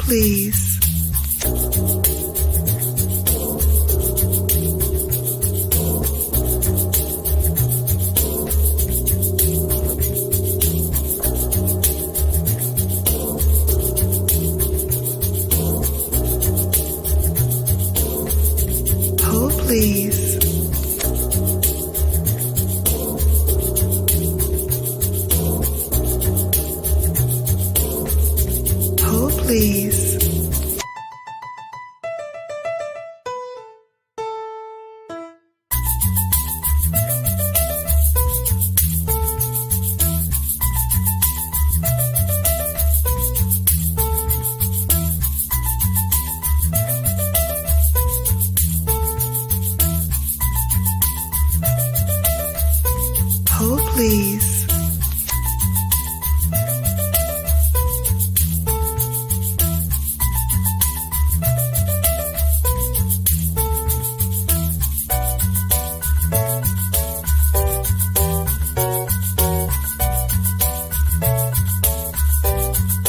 please. Hold, please. Hold, please.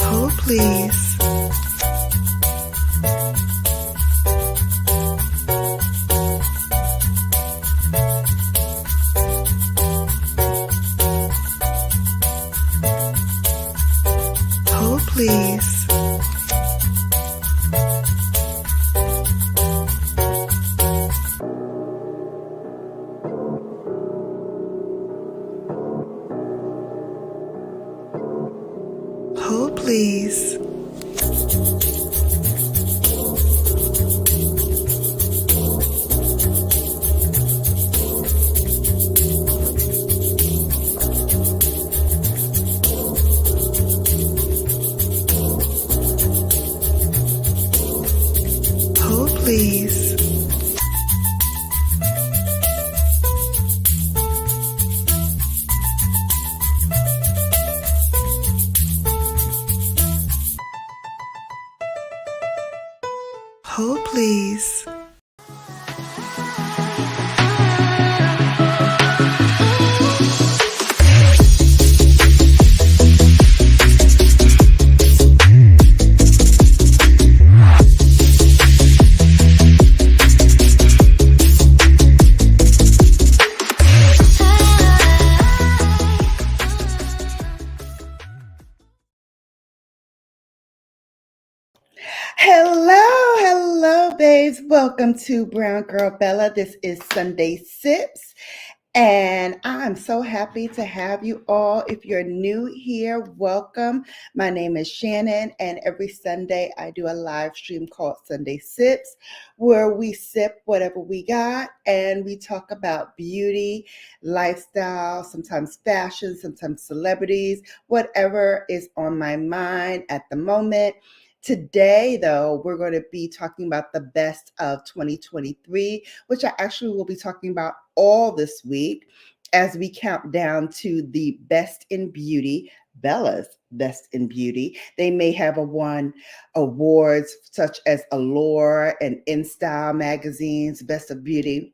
Hold, please. Hold, please. Hold, please. Hold, please. Hold, please. Hold, please. Hello, babes. Welcome to Brown Girl Bella. This is Sunday Sips, and I'm so happy to have you all. If you're new here, welcome. My name is Shannon, and every Sunday I do a live stream called Sunday Sips, where we sip whatever we got, and we talk about beauty, lifestyle, sometimes fashion, sometimes celebrities, whatever is on my mind at the moment. Today, though, we're going to be talking about the best of 2023, which I actually will be talking about all this week as we count down to the best in beauty, Bella's best in beauty. They may have won awards such as Allure and InStyle magazines, Best of Beauty,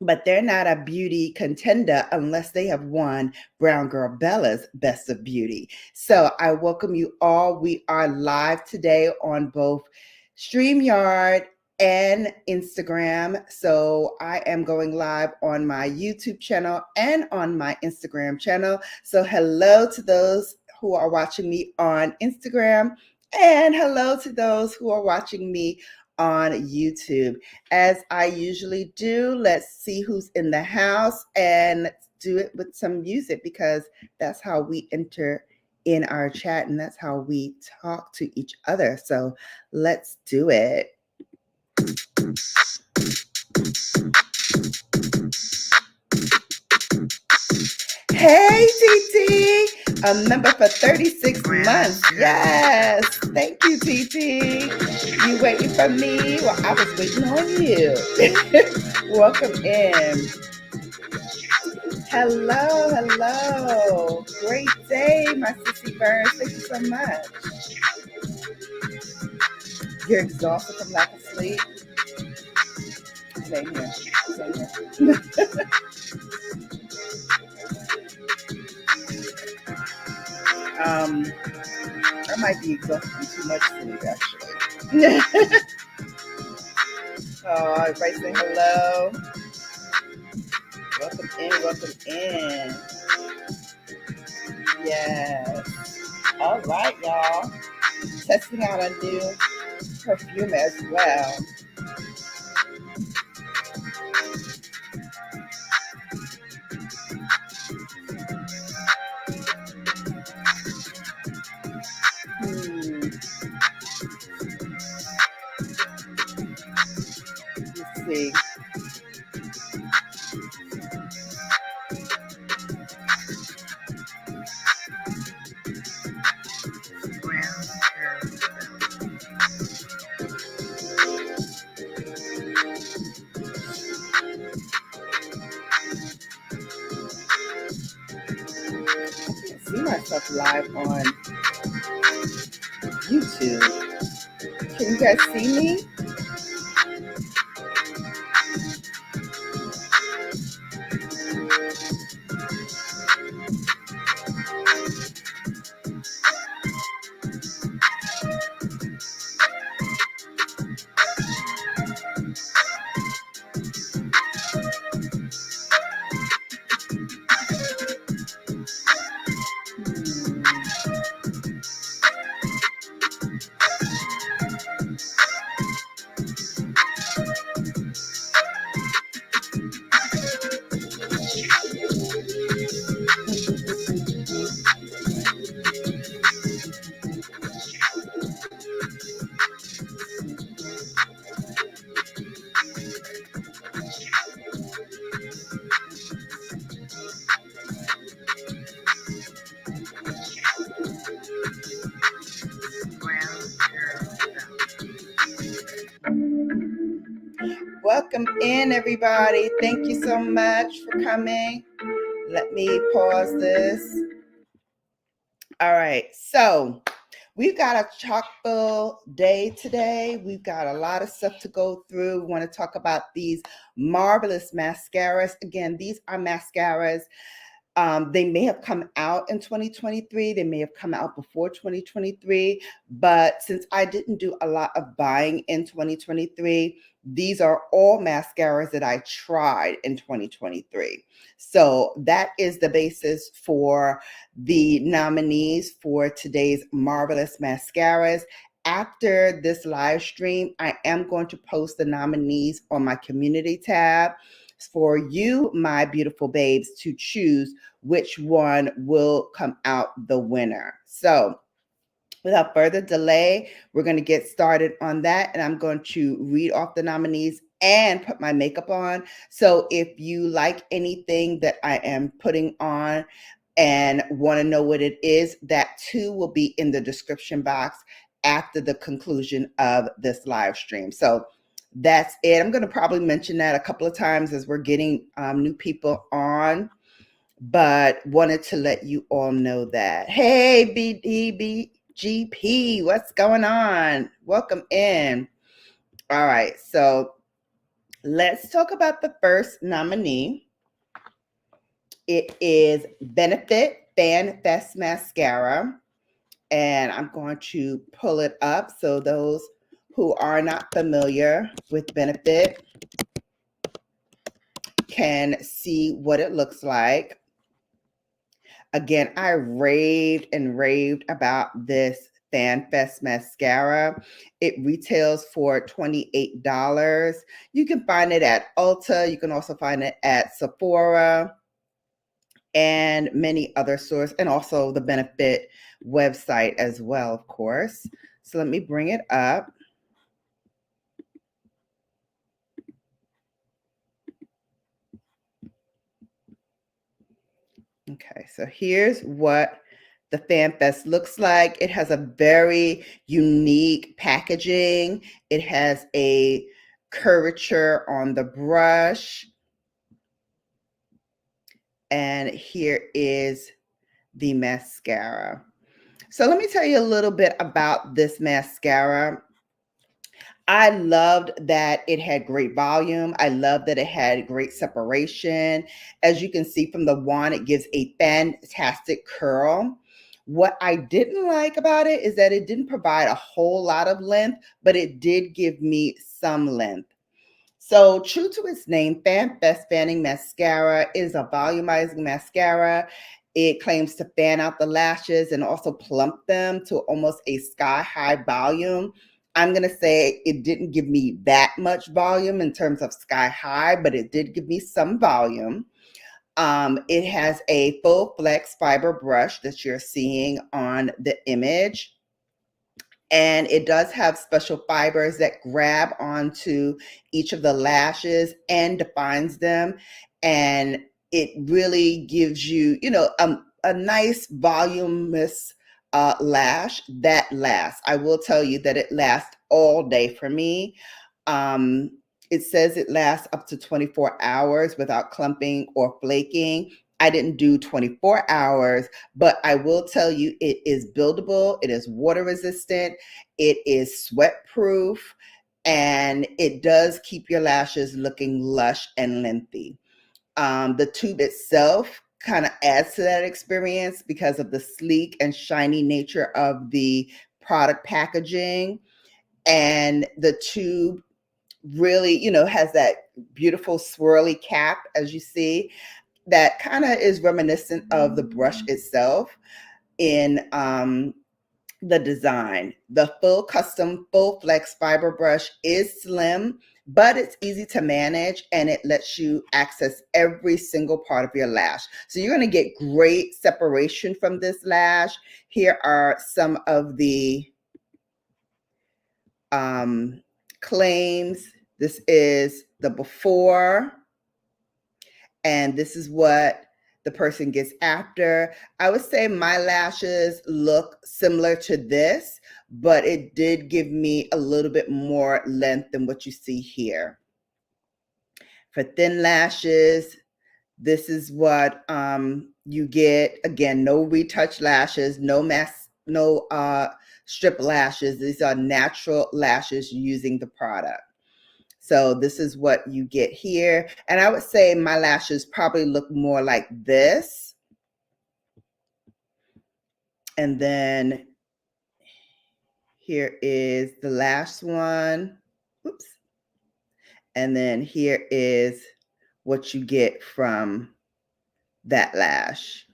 but they're not a beauty contender unless they have won BrownGirlBella's Best of Beauty. So I welcome you all. We are live today on both StreamYard and Instagram. So I am going live on my YouTube channel and on my Instagram channel. So hello to those who are watching me on Instagram, and hello to those who are watching me on YouTube. As I usually do, let's see who's in the house, and let's do it with some music, because that's how we enter in our chat and that's how we talk to each other. So let's do it. Hey, TT, a member for 36 months. Yes, thank you, TT. You waiting for me? Well, I was waiting on you. Welcome in. Hello. Great day, my sissy Burns. Thank you so much. You're exhausted from lack of sleep. Same here. I might be exhausted from too much sleep, actually. Oh, everybody say hello. Welcome in, welcome in. Yes. All right, y'all. Testing out a new perfume as well. Let's see. I see myself live on YouTube. Can you guys see me? Welcome in, everybody. Thank you so much for coming. Let me pause this. All right, so we've got a chock-full day today. We've got a lot of stuff to go through. We want to talk about these marvelous mascaras. Again, these are mascaras. They may have come out in 2023. They may have come out before 2023. But since I didn't do a lot of buying in 2023, these are all mascaras that I tried in 2023. So that is the basis for the nominees for today's marvelous mascaras. After this live stream, I am going to post the nominees on my community tab for you, my beautiful babes, to choose which one will come out the winner. So without further delay, we're going to get started on that. And I'm going to read off the nominees and put my makeup on. So if you like anything that I am putting on and want to know what it is, that too will be in the description box after the conclusion of this live stream. So that's it. I'm going to probably mention that a couple of times as we're getting new people on, but wanted to let you all know that. Hey, BDBGP, what's going on? Welcome in. All right, so let's talk about the first nominee. It is Benefit Fan Fest Mascara. And I'm going to pull it up so those who are not familiar with Benefit can see what it looks like. Again, I raved and raved about this FanFest mascara. It retails for $28. You can find it at Ulta. You can also find it at Sephora and many other stores, and also the Benefit website as well, of course. So let me bring it up. Okay, so here's what the FanFest looks like. It has a very unique packaging. It has a curvature on the brush. And here is the mascara. So let me tell you a little bit about this mascara. I loved that it had great volume. I love that it had great separation. As you can see from the wand, it gives a fantastic curl. What I didn't like about it is that it didn't provide a whole lot of length, but it did give me some length. So true to its name, Fan Best Fanning Mascara is a volumizing mascara. It claims to fan out the lashes and also plump them to almost a sky-high volume. I'm going to say it didn't give me that much volume in terms of sky-high, but it did give me some volume. It has a full flex fiber brush that you're seeing on the image. And it does have special fibers that grab onto each of the lashes and defines them. And it really gives you, a nice voluminous lash that lasts. I will tell you that it lasts all day for me. Um, it says it lasts up to 24 hours without clumping or flaking. I didn't do 24 hours, but I will tell you it is buildable, it is water resistant, it is sweat proof, and it does keep your lashes looking lush and lengthy. The tube itself kind of adds to that experience because of the sleek and shiny nature of the product packaging. And the tube really, has that beautiful swirly cap, as you see, that kind of is reminiscent of the brush itself in the design. The full flex fiber brush is slim, but it's easy to manage and it lets you access every single part of your lash. So you're going to get great separation from this lash. Here are some of the claims. This is the before, and this is what the person gets after. I would say my lashes look similar to this, but it did give me a little bit more length than what you see here. For thin lashes, this is what you get. Again, no retouch lashes, no strip lashes. These are natural lashes using the product. So this is what you get here. And I would say my lashes probably look more like this. And then here is the last one. Oops. And then here is what you get from that lash.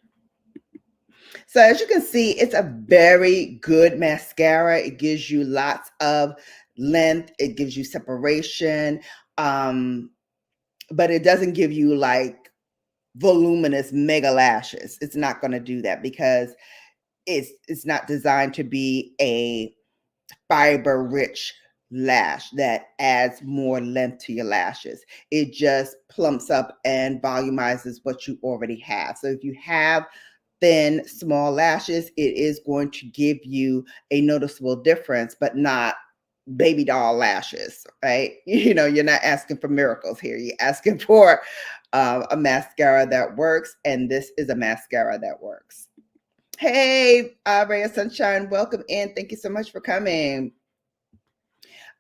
So as you can see, it's a very good mascara. It gives you lots of length. It gives you separation. But it doesn't give you like voluminous mega lashes. It's not going to do that because it's not designed to be a fiber rich lash that adds more length to your lashes. It just plumps up and volumizes what you already have. So if you have thin, small lashes, it is going to give you a noticeable difference, but not baby doll lashes, right? You're not asking for miracles here. You're asking for a mascara that works, and this is a mascara that works. Hey, Ray of Sunshine, welcome in. Thank you so much for coming.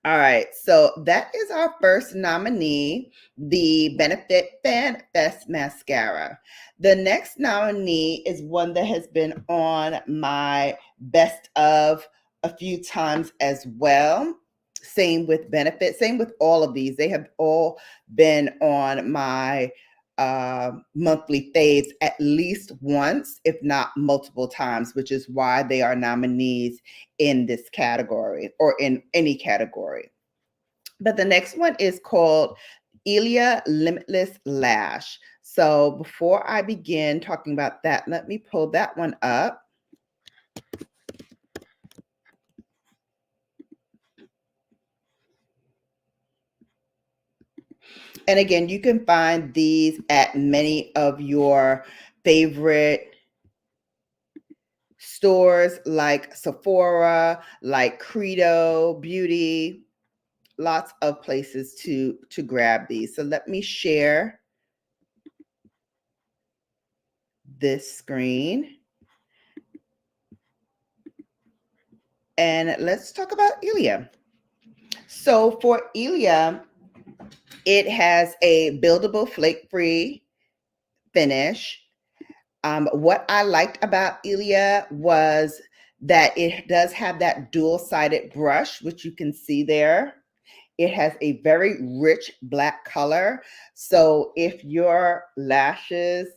All right, so that is our first nominee, the Benefit Fan Fest Mascara. The next nominee is one that has been on my best of a few times as well. Same with Benefit, same with all of these. They have all been on my monthly faves at least once, if not multiple times, which is why they are nominees in this category or in any category. But the next one is called 𝕊𝕦𝕒𝕟𝕜 Limitless Lash. So before I begin talking about that, let me pull that one up. And again, you can find these at many of your favorite stores like Sephora, like Credo Beauty, lots of places to grab these. So let me share this screen. And let's talk about 𝕊𝕦𝕒𝕟. So for 𝕊𝕦𝕒, it has a buildable flake-free finish. What I liked about 𝕊𝕤 was that it does have that dual-sided brush, which you can see there. It has a very rich black color. So if your lashes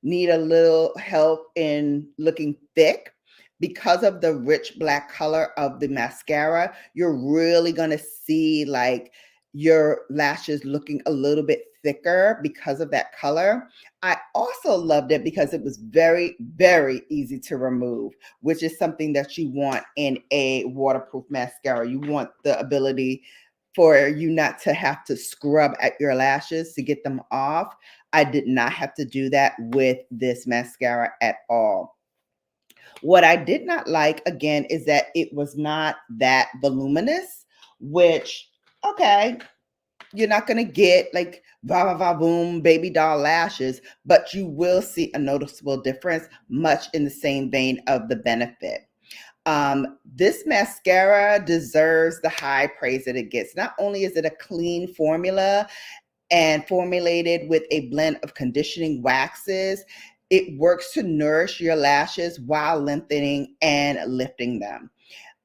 need a little help in looking thick, because of the rich black color of the mascara, you're really going to see like your lashes looking a little bit thicker because of that color. I also loved it because it was very, very easy to remove, which is something that you want in a waterproof mascara. You want the ability for you not to have to scrub at your lashes to get them off. I did not have to do that with this mascara at all. What I did not like, again, is that it was not that voluminous, which, okay, you're not going to get like va va va boom baby doll lashes, but you will see a noticeable difference, much in the same vein of the Benefit. This mascara deserves the high praise that it gets. Not only is it a clean formula and formulated with a blend of conditioning waxes, it works to nourish your lashes while lengthening and lifting them.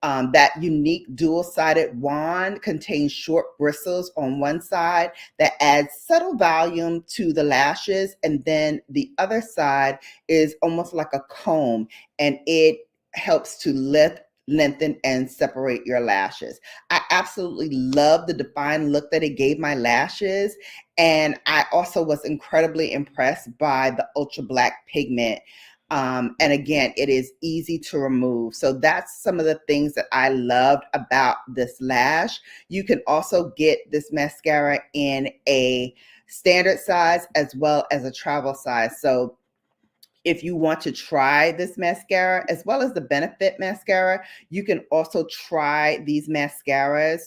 That unique dual-sided wand contains short bristles on one side that adds subtle volume to the lashes, and then the other side is almost like a comb, and it helps to lift, lengthen, and separate your lashes. I absolutely love the defined look that it gave my lashes, and I also was incredibly impressed by the ultra black pigment. And again, it is easy to remove. So that's some of the things that I loved about this lash. You can also get this mascara in a standard size as well as a travel size. So if you want to try this mascara as well as the Benefit mascara, you can also try these mascaras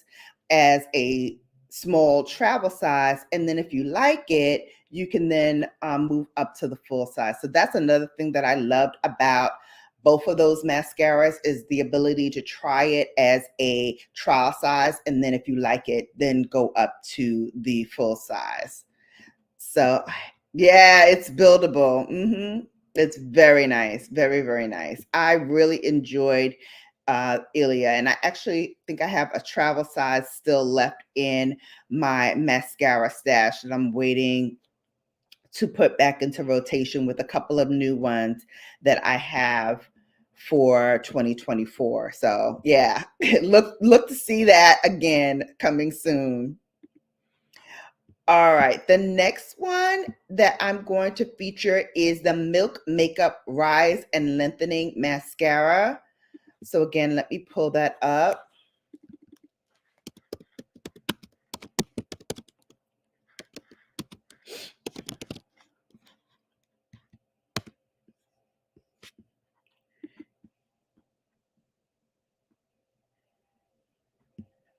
as a small travel size. And then if you like it, you can then move up to the full size. So that's another thing that I loved about both of those mascaras, is the ability to try it as a trial size. And then if you like it, then go up to the full size. So yeah, it's buildable. It's very nice. Very, very nice. I really enjoyed 𝕊𝕤, and I actually think I have a travel size still left in my mascara stash that I'm waiting to put back into rotation with a couple of new ones that I have for 2024. So yeah, look to see that again coming soon. All right, the next one that I'm going to feature is the Milk Makeup Rise and Lengthening Mascara. So again, let me pull that up.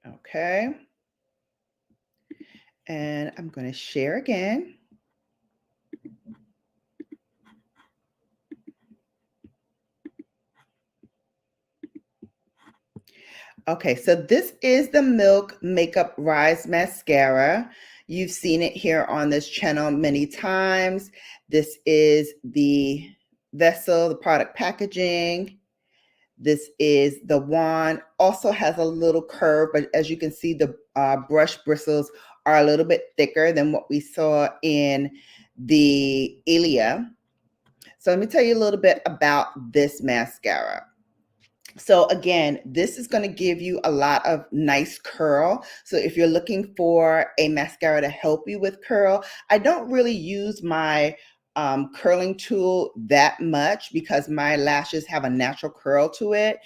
Okay. And I'm going to share again. Okay, so this is the Milk Makeup Rise Mascara. You've seen it here on this channel many times. This is the vessel, the product packaging. This is the wand. Also has a little curve, but as you can see, the brush bristles are a little bit thicker than what we saw in the 𝕊𝕤. So let me tell you a little bit about this mascara. So again, this is going to give you a lot of nice curl. So if you're looking for a mascara to help you with curl, I don't really use my curling tool that much because my lashes have a natural curl to it.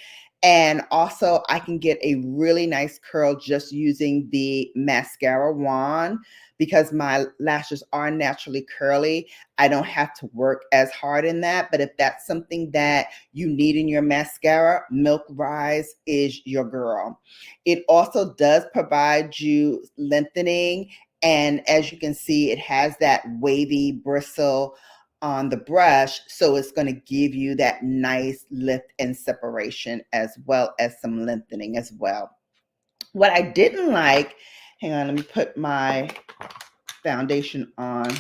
And also I can get a really nice curl just using the mascara wand because my lashes are naturally curly. I don't have to work as hard in that. But if that's something that you need in your mascara, Milk Rise is your girl. It also does provide you lengthening. And as you can see, it has that wavy bristle on the brush. So it's going to give you that nice lift and separation as well as some lengthening as well. What I didn't like, hang on, let me put my foundation on.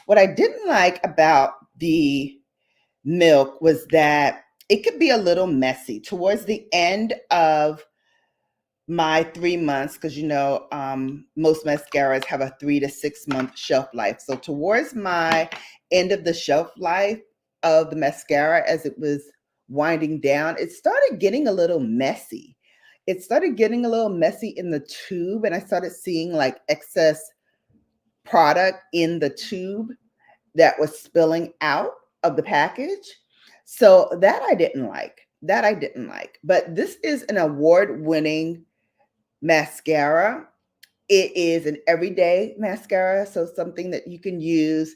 What I didn't like about the milk was that it could be a little messy towards the end of my 3 months, because most mascaras have a 3 to 6 month shelf life. So towards my end of the shelf life of the mascara, as it was winding down, it started getting a little messy. It started getting a little messy in the tube, and I started seeing like excess product in the tube that was spilling out of the package. So that I didn't like. But this is an award-winning mascara. It is an everyday mascara, so something that you can use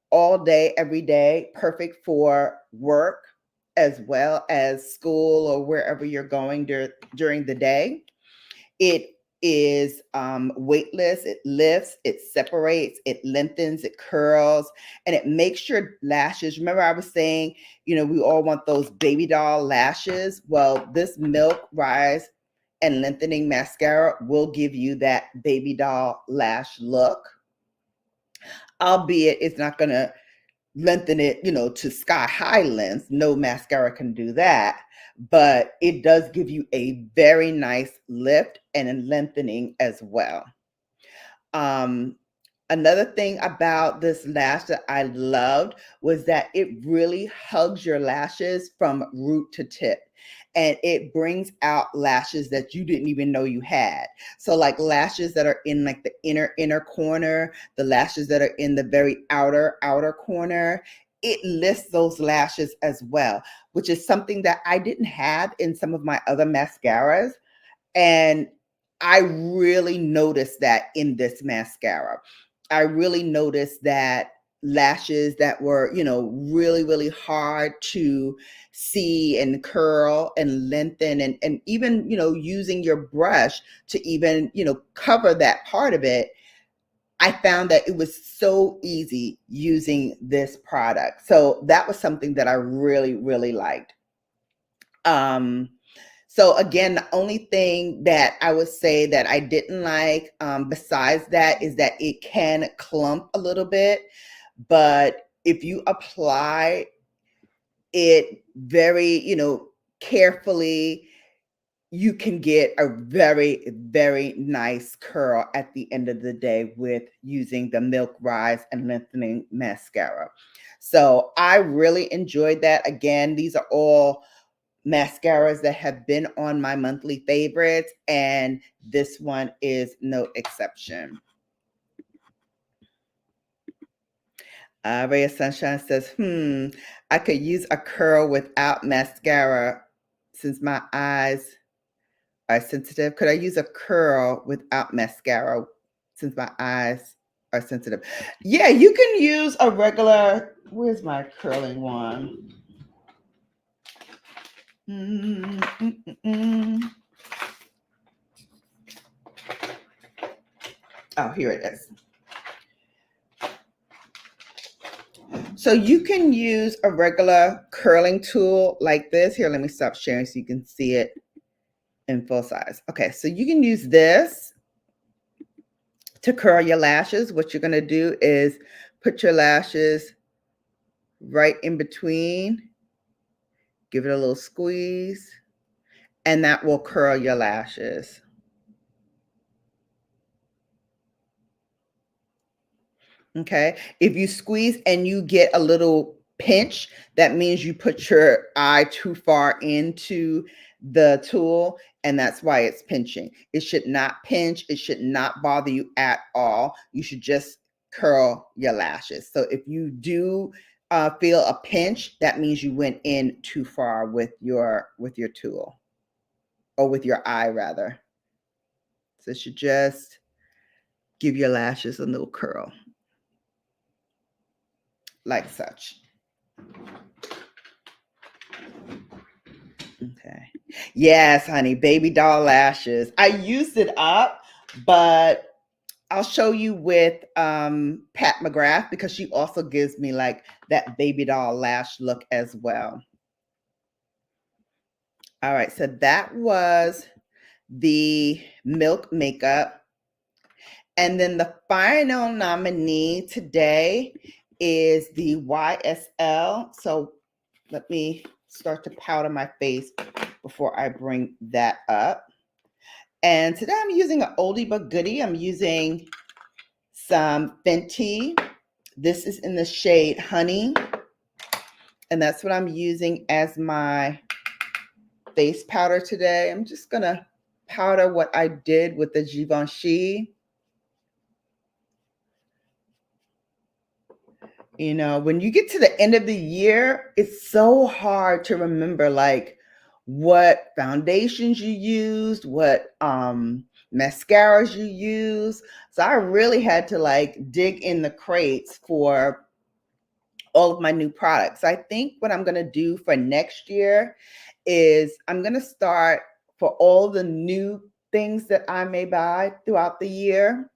all day, every day, perfect for work as well as school or wherever you're going during the day. It is weightless, it lifts, it separates, it lengthens, it curls, and it makes your lashes. Remember, I was saying, we all want those baby doll lashes. Well, this Milk Rise and Lengthening Mascara will give you that baby doll lash look, albeit it's not going to lengthen it, to sky high lengths. No mascara can do that, but it does give you a very nice lift and a lengthening as well. Another thing about this lash that I loved was that it really hugs your lashes from root to tip. And it brings out lashes that you didn't even know you had. So like lashes that are in like the inner corner, the lashes that are in the very outer corner, it lifts those lashes as well, which is something that I didn't have in some of my other mascaras. And I really noticed that in this mascara. I really noticed that lashes that were, really, really hard to see and curl and lengthen, and even, using your brush to even, cover that part of it. I found that it was so easy using this product. So that was something that I really, really liked. So again, the only thing that I would say that I didn't like, besides that, is that it can clump a little bit. But if you apply it very, carefully, you can get a very, very nice curl at the end of the day with using the Milk Rise and Lengthening Mascara. So I really enjoyed that. Again, these are all mascaras that have been on my monthly favorites, and this one is no exception. Ray of Sunshine says, I could use a curl without mascara since my eyes are sensitive. Could I use a curl without mascara since my eyes are sensitive? Yeah, you can use a regular, where's my curling one? Oh, here it is. So you can use a regular curling tool like this. Here, let me stop sharing so you can see it in full size. Okay, so you can use this to curl your lashes. What you're going to do is put your lashes right in between, give it a little squeeze, and that will curl your lashes. Okay, if you squeeze and you get a little pinch, that means you put your eye too far into the tool, and that's why it's pinching. It should not pinch. It should not bother you at all. You should just curl your lashes. So if you do feel a pinch, that means you went in too far with your tool, or with your eye rather. So it should just give your lashes a little curl, like such. Okay. Yes, honey, baby doll lashes. I used it up, but I'll show you with Pat McGrath, because she also gives me like that baby doll lash look as well. All right, so that was the Milk makeup. And then the final nominee today is the YSL. So let me start to powder my face before I bring that up. And today I'm using an oldie but goodie. I'm using some Fenty. This is in the shade Honey. And that's what I'm using as my face powder today. I'm just going to powder what I did with the Givenchy. You know, when you get to the end of the year, it's so hard to remember like what foundations you used, what mascaras you use. So I really had to like dig in the crates for all of my new products. I think what I'm going to do for next year is I'm going to start for all the new things that I may buy throughout the year.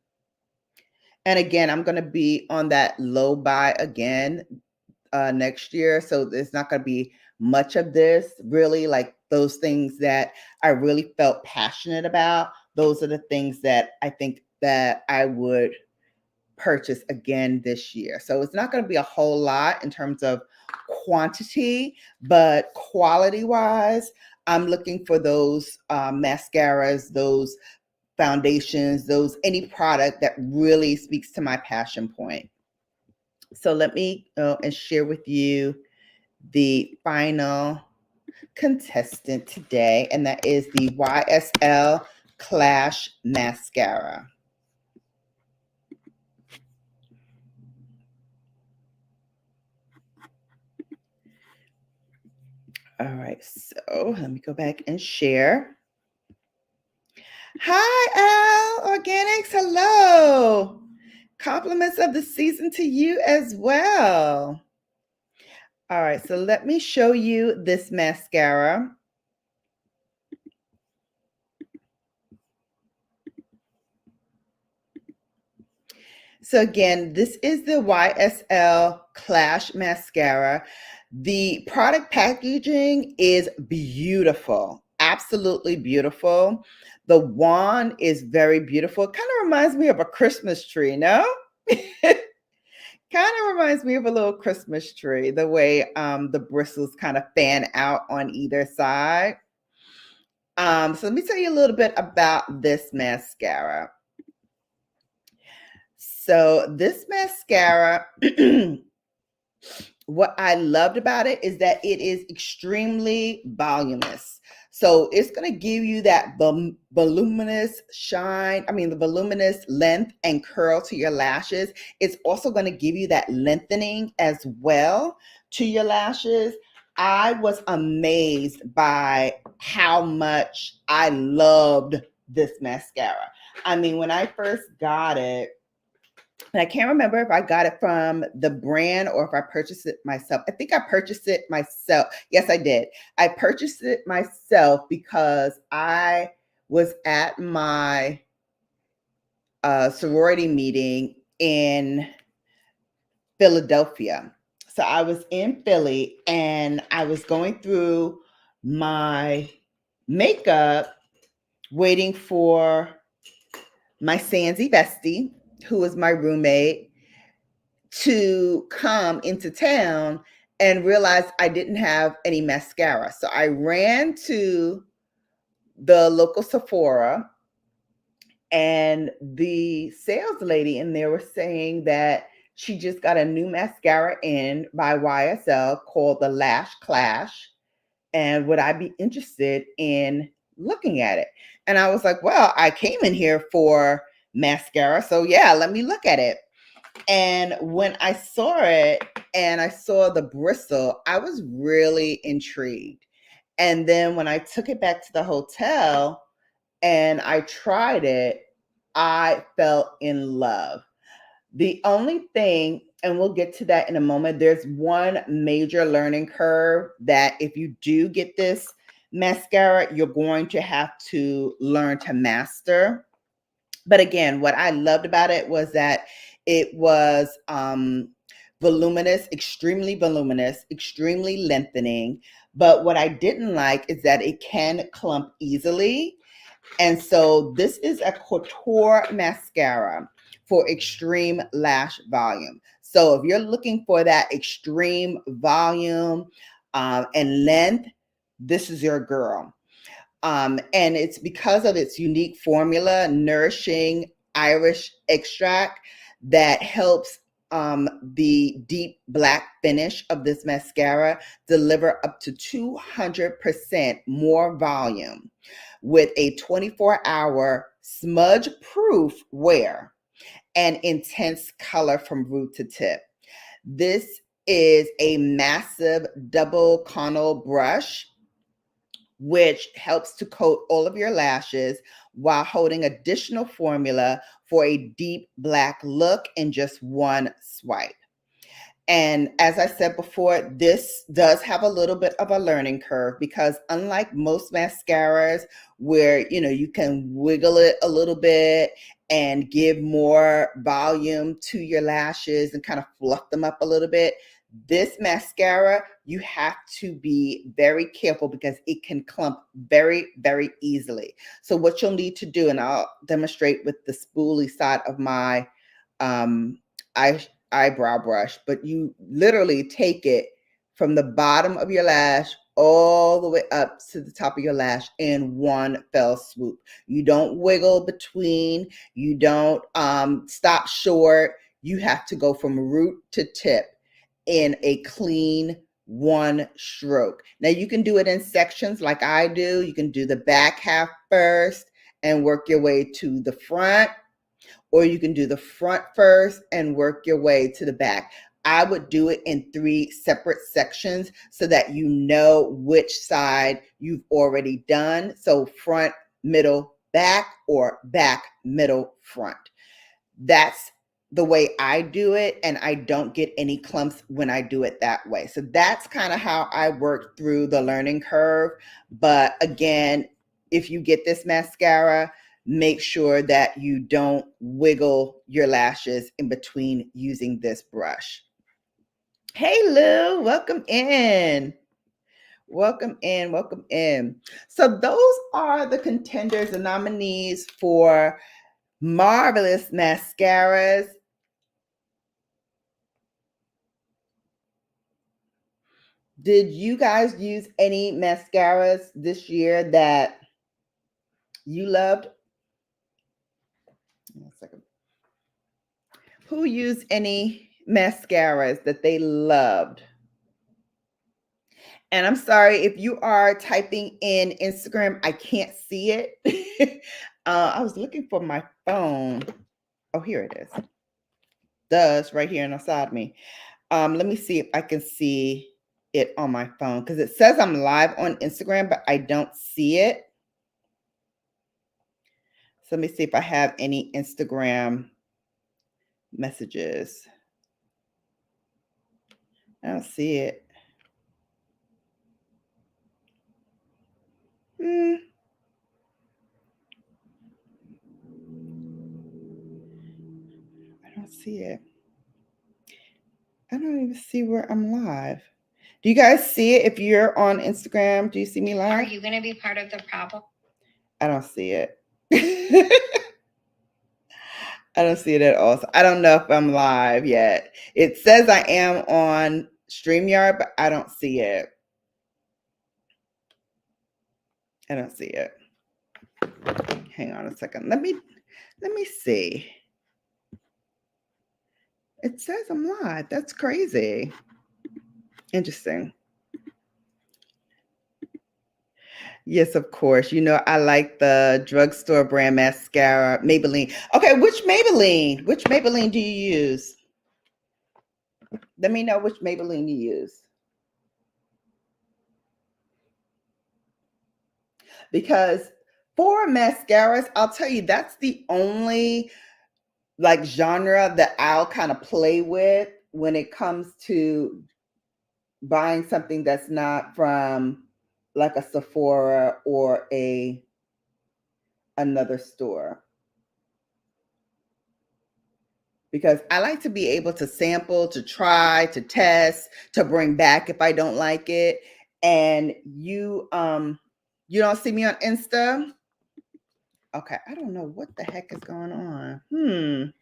And again, I'm going to be on that low buy again next year. So there's not going to be much of this. Really, like those things that I really felt passionate about, those are the things that I think that I would purchase again this year. So it's not going to be a whole lot in terms of quantity, but quality wise, I'm looking for those mascaras, those foundations, those any product that really speaks to my passion point. So let me and share with you the final contestant today, and that is the YSL Clash Mascara. All right, so let me go back and share. Hi, Al Organics. Hello. Compliments of the season to you as well. All right, so let me show you this mascara. So again, this is the YSL Clash Mascara. The product packaging is beautiful, absolutely beautiful. The wand is very beautiful. It kind of reminds me of a Christmas tree, no? Kind of reminds me of a little Christmas tree, the way the bristles kind of fan out on either side. So let me tell you a little bit about this mascara. So this mascara, what I loved about it is that it is extremely voluminous. So it's going to give you that voluminous shine, the voluminous length and curl to your lashes. It's also going to give you that lengthening as well to your lashes. I was amazed by how much I loved this mascara. When I first got it, and I can't remember if I got it from the brand or if I purchased it myself. I think I purchased it myself. Yes, I did. I purchased it myself because I was at my sorority meeting in Philadelphia. So I was in Philly and I was going through my makeup waiting for my Sansi bestie, who was my roommate, to come into town and realized I didn't have any mascara. So I ran to the local Sephora, and the sales lady in there was saying that she just got a new mascara in by YSL called the Lash Clash. And would I be interested in looking at it? And I was like, well, I came in here for mascara. So yeah, let me look at it. And when I saw it and I saw the bristle, I was really intrigued. And then when I took it back to the hotel and I tried it, I fell in love. The only thing, and we'll get to that in a moment, there's one major learning curve that if you do get this mascara, you're going to have to learn to master. But again, what I loved about it was that it was voluminous, extremely lengthening. But what I didn't like is that it can clump easily. And so this is a couture mascara. for extreme lash volume. So if you're looking for that extreme volume and length, this is your girl. And it's because of its unique formula, nourishing Irish extract, that helps the deep black finish of this mascara deliver up to 200% more volume with a 24-hour smudge-proof wear and intense color from root to tip. This is a massive double conal brush, which helps to coat all of your lashes while holding additional formula for a deep black look in just one swipe. And as I said before, this does have a little bit of a learning curve, because unlike most mascaras where, you can wiggle it a little bit and give more volume to your lashes and kind of fluff them up a little bit, this mascara, you have to be very careful because it can clump very, very easily. So what you'll need to do, and I'll demonstrate with the spoolie side of my eyebrow brush, but you literally take it from the bottom of your lash all the way up to the top of your lash in one fell swoop. You don't wiggle between, you don't stop short. You have to go from root to tip in a clean one stroke. Now you can do it in sections like I do. You can do the back half first and work your way to the front, or you can do the front first and work your way to the back. I would do it in 3 separate sections so that you know which side you've already done. So front, middle, back, or back, middle, front. That's the way I do it, and I don't get any clumps when I do it that way. So that's kind of how I work through the learning curve. But again, if you get this mascara, make sure that you don't wiggle your lashes in between using this brush. Hey Lou, welcome in. Welcome in, welcome in. So those are the contenders, the nominees for marvelous mascaras. Did you guys use any mascaras this year that you loved? One second. Who used any mascaras that they loved? And I'm sorry if you are typing in Instagram, I can't see it. I was looking for my phone. Oh, here it is. Does right here inside me. Let me see if I can see it on my phone, because it says I'm live on Instagram, but I don't see it. So let me see if I have any Instagram messages. I don't see it. I don't see it. I don't even see where I'm live. Do you guys see it? If you're on Instagram, do you see me live? Are you going to be part of the problem? I don't see it. I don't see it at all. So I don't know if I'm live yet. It says I am on StreamYard, but I don't see it. I don't see it. Hang on a second. Let me see. It says I'm live. That's crazy. Interesting. Yes, of course. I like the drugstore brand mascara, Maybelline. Okay, which Maybelline? Which Maybelline do you use? Let me know which Maybelline you use. Because for mascaras, I'll tell you, that's the only like genre that I'll kind of play with when it comes to buying something that's not from like a Sephora or another store. Because I like to be able to sample, to try, to test, to bring back if I don't like it. And you don't see me on Insta? Okay, I don't know what the heck is going on.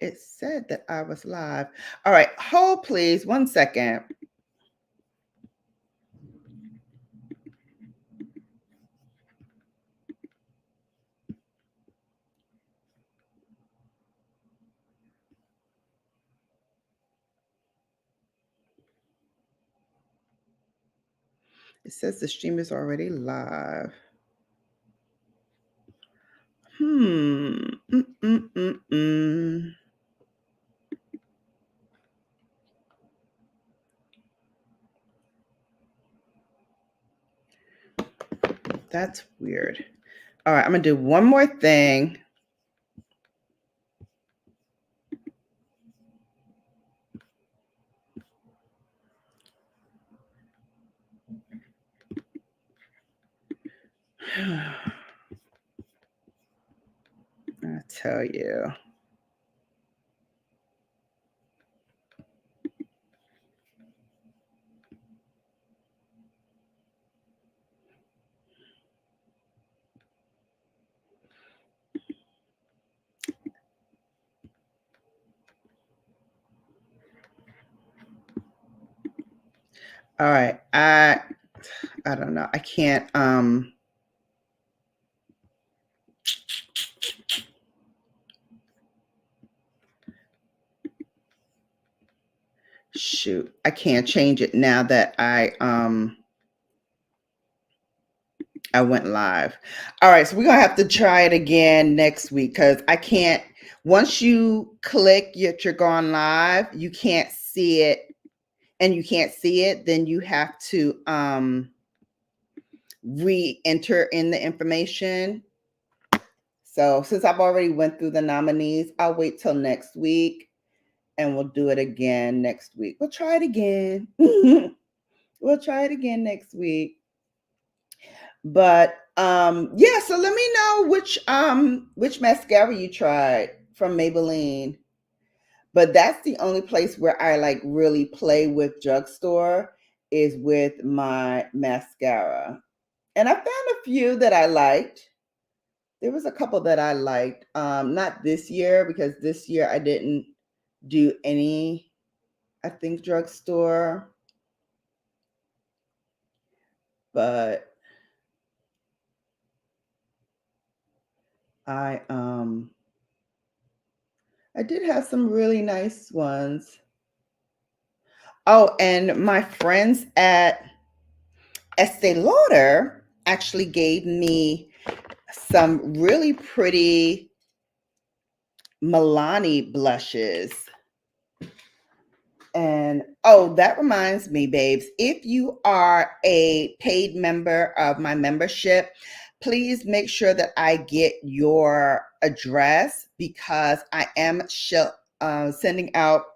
it said that I was live. All right, hold please 1 second. It says the stream is already live. That's weird. All right, I'm gonna do one more thing. I tell you. All right, I don't know. I can't shoot. I can't change it now that I went live. All right, so we're gonna have to try it again next week because I can't. Once you click that you're gone live, you can't see it, and you can't see it. Then you have to re-enter in the information. So since I've already went through the nominees, I'll wait till next week, and we'll do it again next week. We'll try it again. We'll try it again next week. But yeah, so let me know which mascara you tried from Maybelline. But that's the only place where I like really play with drugstore is with my mascara. And I found a few that I liked. There was a couple that I liked. Not this year because this year I didn't do any, I think, drugstore. But I did have some really nice ones. Oh, and my friends at Estee Lauder actually gave me some really pretty Milani blushes. And oh, that reminds me, babes, if you are a paid member of my membership, please make sure that I get your address because I am sending out,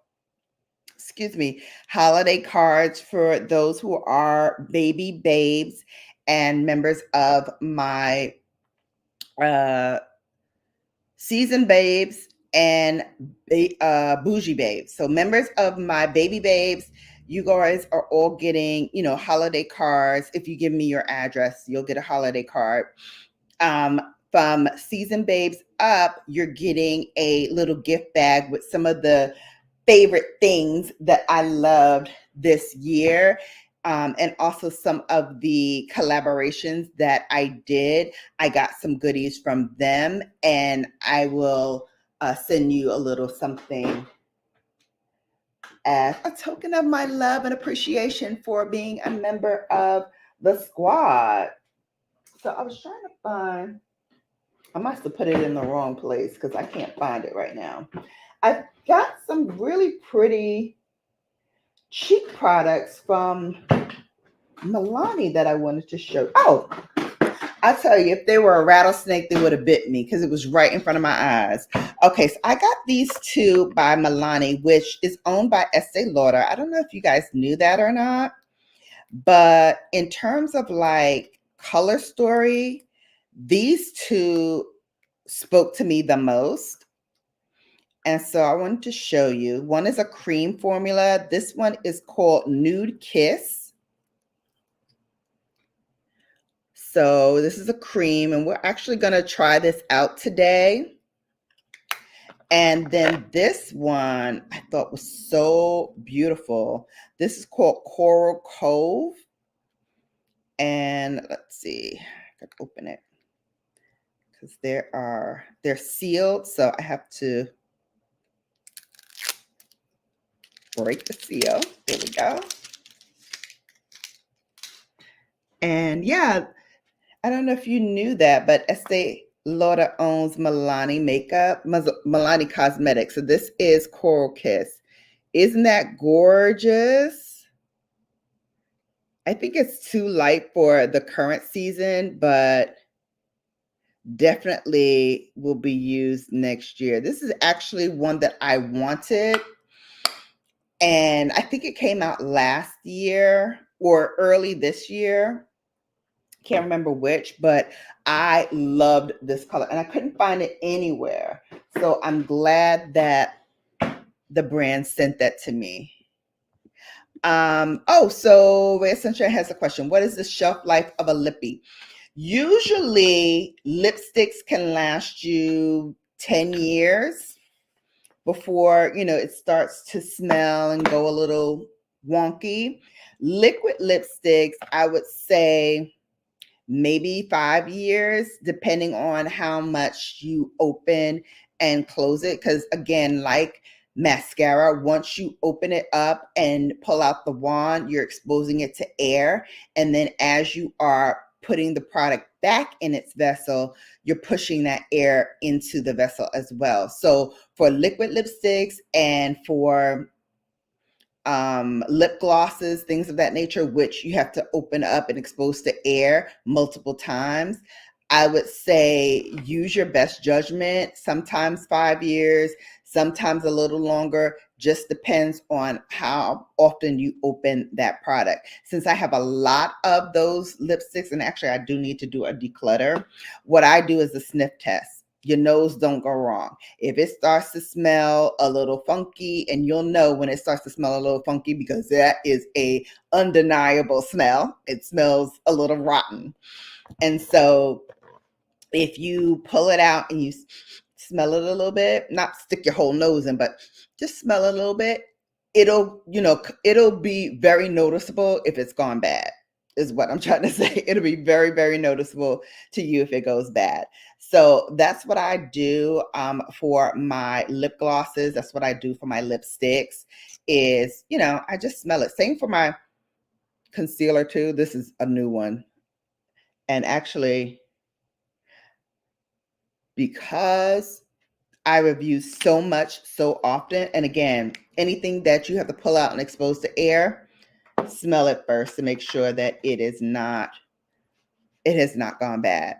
holiday cards for those who are baby babes and members of my seasoned babes and bougie babes. So members of my baby babes, you guys are all getting, holiday cards. If you give me your address, you'll get a holiday card. From seasoned babes up, you're getting a little gift bag with some of the favorite things that I loved this year. And also some of the collaborations that I did. I got some goodies from them, and I will send you a little something as a token of my love and appreciation for being a member of the squad. So I was trying to find, I must have put it in the wrong place because I can't find it right now. I've got some really pretty cheek products from Milani that I wanted to show. Oh, I tell you, if they were a rattlesnake, they would have bit me because it was right in front of my eyes. Okay, so I got these two by Milani, which is owned by Estee Lauder. I don't know if you guys knew that or not, but in terms of like color story, these two spoke to me the most. And so I wanted to show you. One is a cream formula. This one is called Nude Kiss. So this is a cream, and we're actually going to try this out today. And then this one I thought was so beautiful. This is called Coral Cove. And let's see, I can open it because they're sealed. So I have to break the seal. There we go. And yeah, I don't know if you knew that, but Estee Lauder owns Milani Makeup, Milani Cosmetics. So this is Coral Kiss. Isn't that gorgeous? I think it's too light for the current season, but definitely will be used next year. This is actually one that I wanted, and I think it came out last year or early this year. Can't remember which, but I loved this color and I couldn't find it anywhere. So I'm glad that the brand sent that to me. So Ray Sunshine has a question. What is the shelf life of a lippy? Usually lipsticks can last you 10 years before, it starts to smell and go a little wonky. Liquid lipsticks, I would say maybe 5 years, depending on how much you open and close it. Because again, like mascara, once you open it up and pull out the wand, you're exposing it to air. And then as you are putting the product back in its vessel, you're pushing that air into the vessel as well. So for liquid lipsticks and for lip glosses, things of that nature, which you have to open up and expose to air multiple times, I would say use your best judgment. Sometimes 5 years, sometimes a little longer, just depends on how often you open that product. Since I have a lot of those lipsticks, and actually I do need to do a declutter, what I do is a sniff test. Your nose don't go wrong. If it starts to smell a little funky, and you'll know when it starts to smell a little funky because that is a undeniable smell. It smells a little rotten. And so if you pull it out and you smell it a little bit, not stick your whole nose in, but just smell it a little bit, it'll be very noticeable if it's gone bad, is what I'm trying to say. It'll be very, very noticeable to you if it goes bad. So that's what I do for my lip glosses. That's what I do for my lipsticks is, I just smell it. Same for my concealer too. This is a new one. And actually, because I review so much so often, and again, anything that you have to pull out and expose to air, smell it first to make sure that it has not gone bad.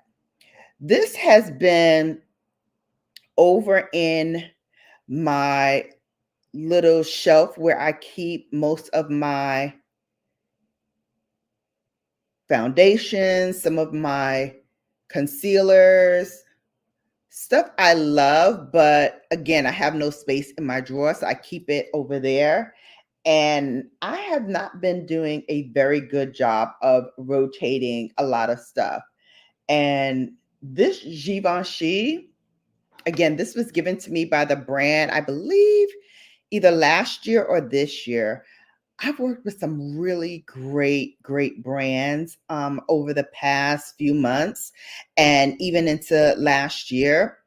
This has been over in my little shelf where I keep most of my foundations, some of my concealers, stuff I love, but again, I have no space in my drawer, so I keep it over there. And I have not been doing a very good job of rotating a lot of stuff. And this Givenchy, again, this was given to me by the brand, I believe, either last year or this year. I've worked with some really great, great brands over the past few months and even into last year.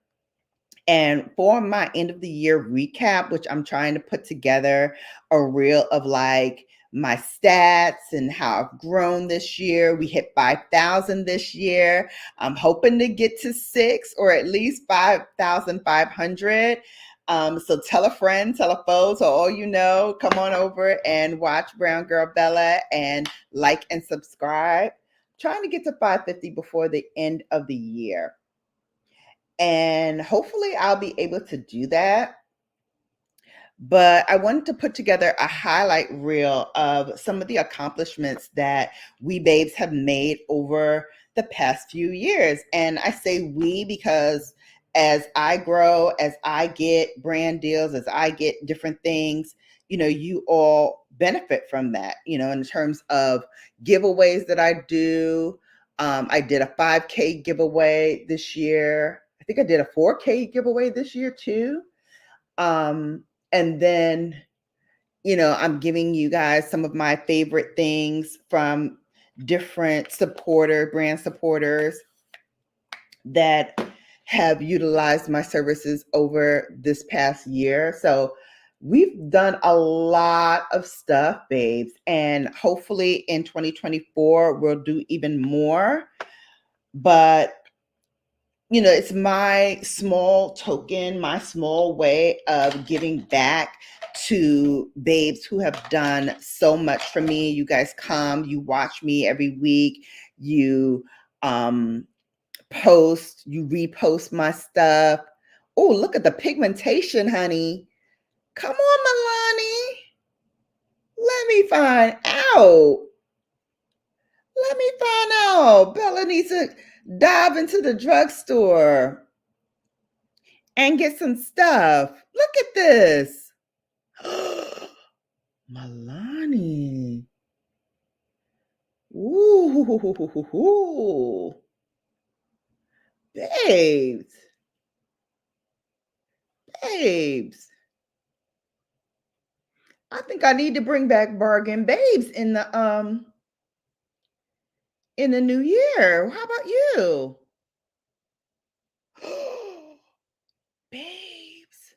And for my end of the year recap, which I'm trying to put together a reel of like my stats and how I've grown this year. We hit 5,000 this year. I'm hoping to get to 6 or at least 5,500. So tell a friend, tell a foe, so all you know, come on over and watch Brown Girl Bella and like and subscribe. Trying to get to 550 before the end of the year. And hopefully I'll be able to do that. But I wanted to put together a highlight reel of some of the accomplishments that we babes have made over the past few years. And I say we because as I grow, as I get brand deals, as I get different things, you all benefit from that, in terms of giveaways that I do. I did a 5K giveaway this year. I think I did a 4K giveaway this year too. And then, I'm giving you guys some of my favorite things from different brand supporters that have utilized my services over this past year. So we've done a lot of stuff, babes, and hopefully in 2024 we'll do even more. But it's my small token, my small way of giving back to babes who have done so much for me. You guys come, you watch me every week, you post, you repost my stuff. Oh, look at the pigmentation, honey. Come on, Milani. Let me find out. Bella needs to dive into the drugstore and get some stuff. Look at this. Milani. Ooh. Babes. I think I need to bring back Bargain Babes in the new year. How about you? Babes.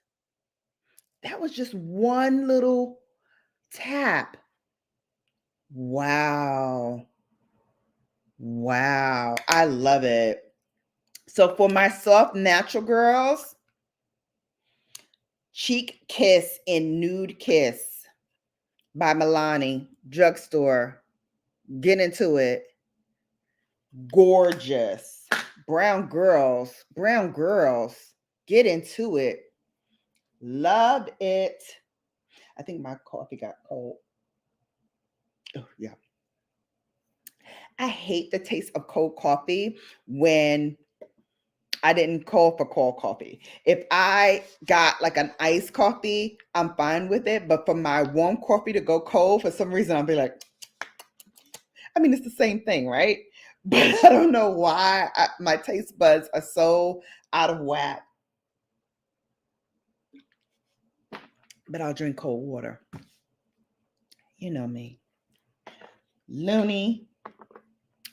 That was just one little tap. Wow. I love it. So for my soft natural girls, Cheek Kiss in Nude Kiss by Milani, drugstore. Get into it. Gorgeous. Brown girls, get into it. Love it. I think my coffee got cold. Oh, yeah. I hate the taste of cold coffee when I didn't call for cold coffee. If I got like an iced coffee, I'm fine with it. But for my warm coffee to go cold, for some reason, I'll be like, I mean, it's the same thing, right? But I don't know why my taste buds are so out of whack. But I'll drink cold water. You know me. Looney.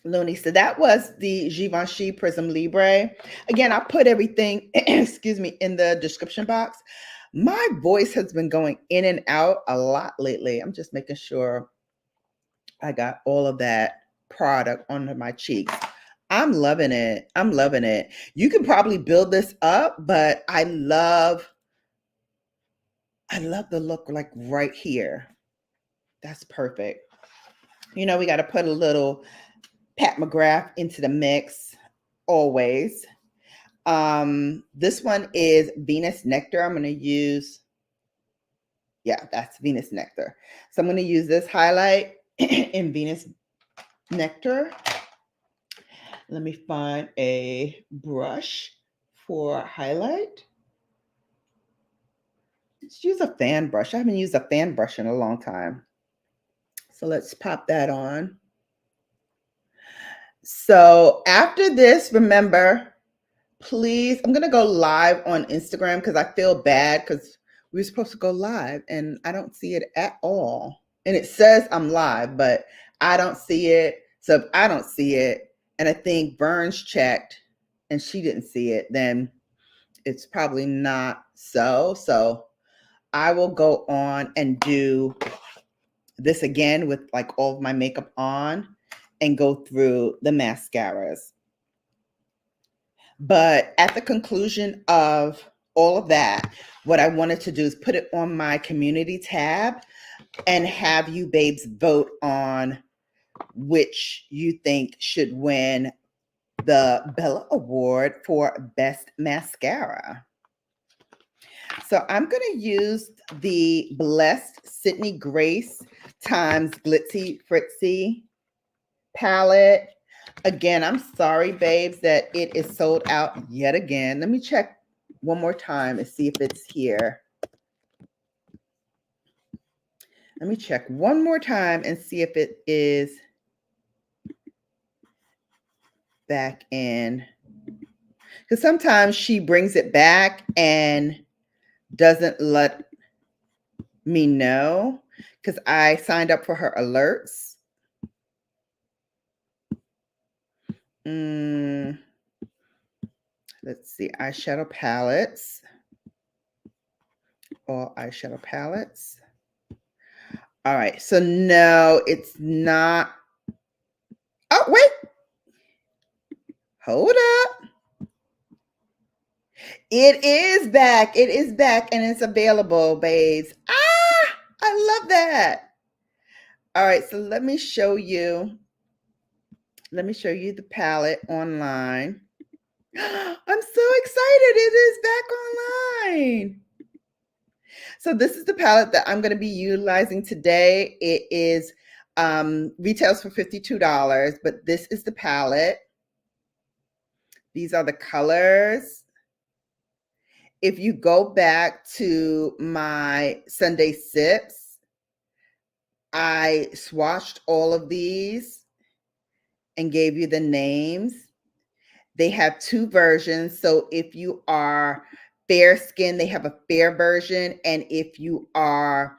So that was the Givenchy Prism Libre. Again, I put everything, excuse me, in the description box. My voice has been going in and out a lot lately. I'm just making sure I got all of that product under my cheeks. I'm loving it. You can probably build this up, but I love the look like right here. That's perfect. We got to put a little Pat McGrath into the mix always. This one is Venus Nectar. I'm going to use, that's Venus Nectar. So I'm going to use this highlight in Venus Nectar. Let me find a brush for highlight. Let's use a fan brush. I haven't used a fan brush in a long time. So let's pop that on. So after this, remember, please, I'm going to go live on Instagram because I feel bad because we were supposed to go live and I don't see it at all. And it says I'm live, but I don't see it. So if I don't see it, and I think Burns checked and she didn't see it, then it's probably not so. So I will go on and do this again with like all of my makeup on and go through the mascaras. But at the conclusion of all of that, what I wanted to do is put it on my community tab and have you babes vote on which you think should win the Bella Award for Best Mascara. So I'm going to use the Blessed Sydney Grace times Glitzy Fritzy palette. Again, I'm sorry, babes, that it is sold out yet again. Let me check one more time and see if it's here. Let me check one more time and see if it is back in. Because sometimes she brings it back and doesn't let me know because I signed up for her alerts. Let's see, eyeshadow palettes. All eyeshadow palettes. All right, so no, it's not. Oh, wait. Hold up. It is back. It is back and it's available, babes. Ah, I love that. All right, so let me show you. Let me show you the palette online. I'm so excited. It is back online. So this is the palette that I'm going to be utilizing today. It is retails for $52, but this is the palette. These are the colors. If you go back to my Sunday sips, I swatched all of these and gave you the names. They have two versions. So if you are fair skin, they have a fair version. And if you are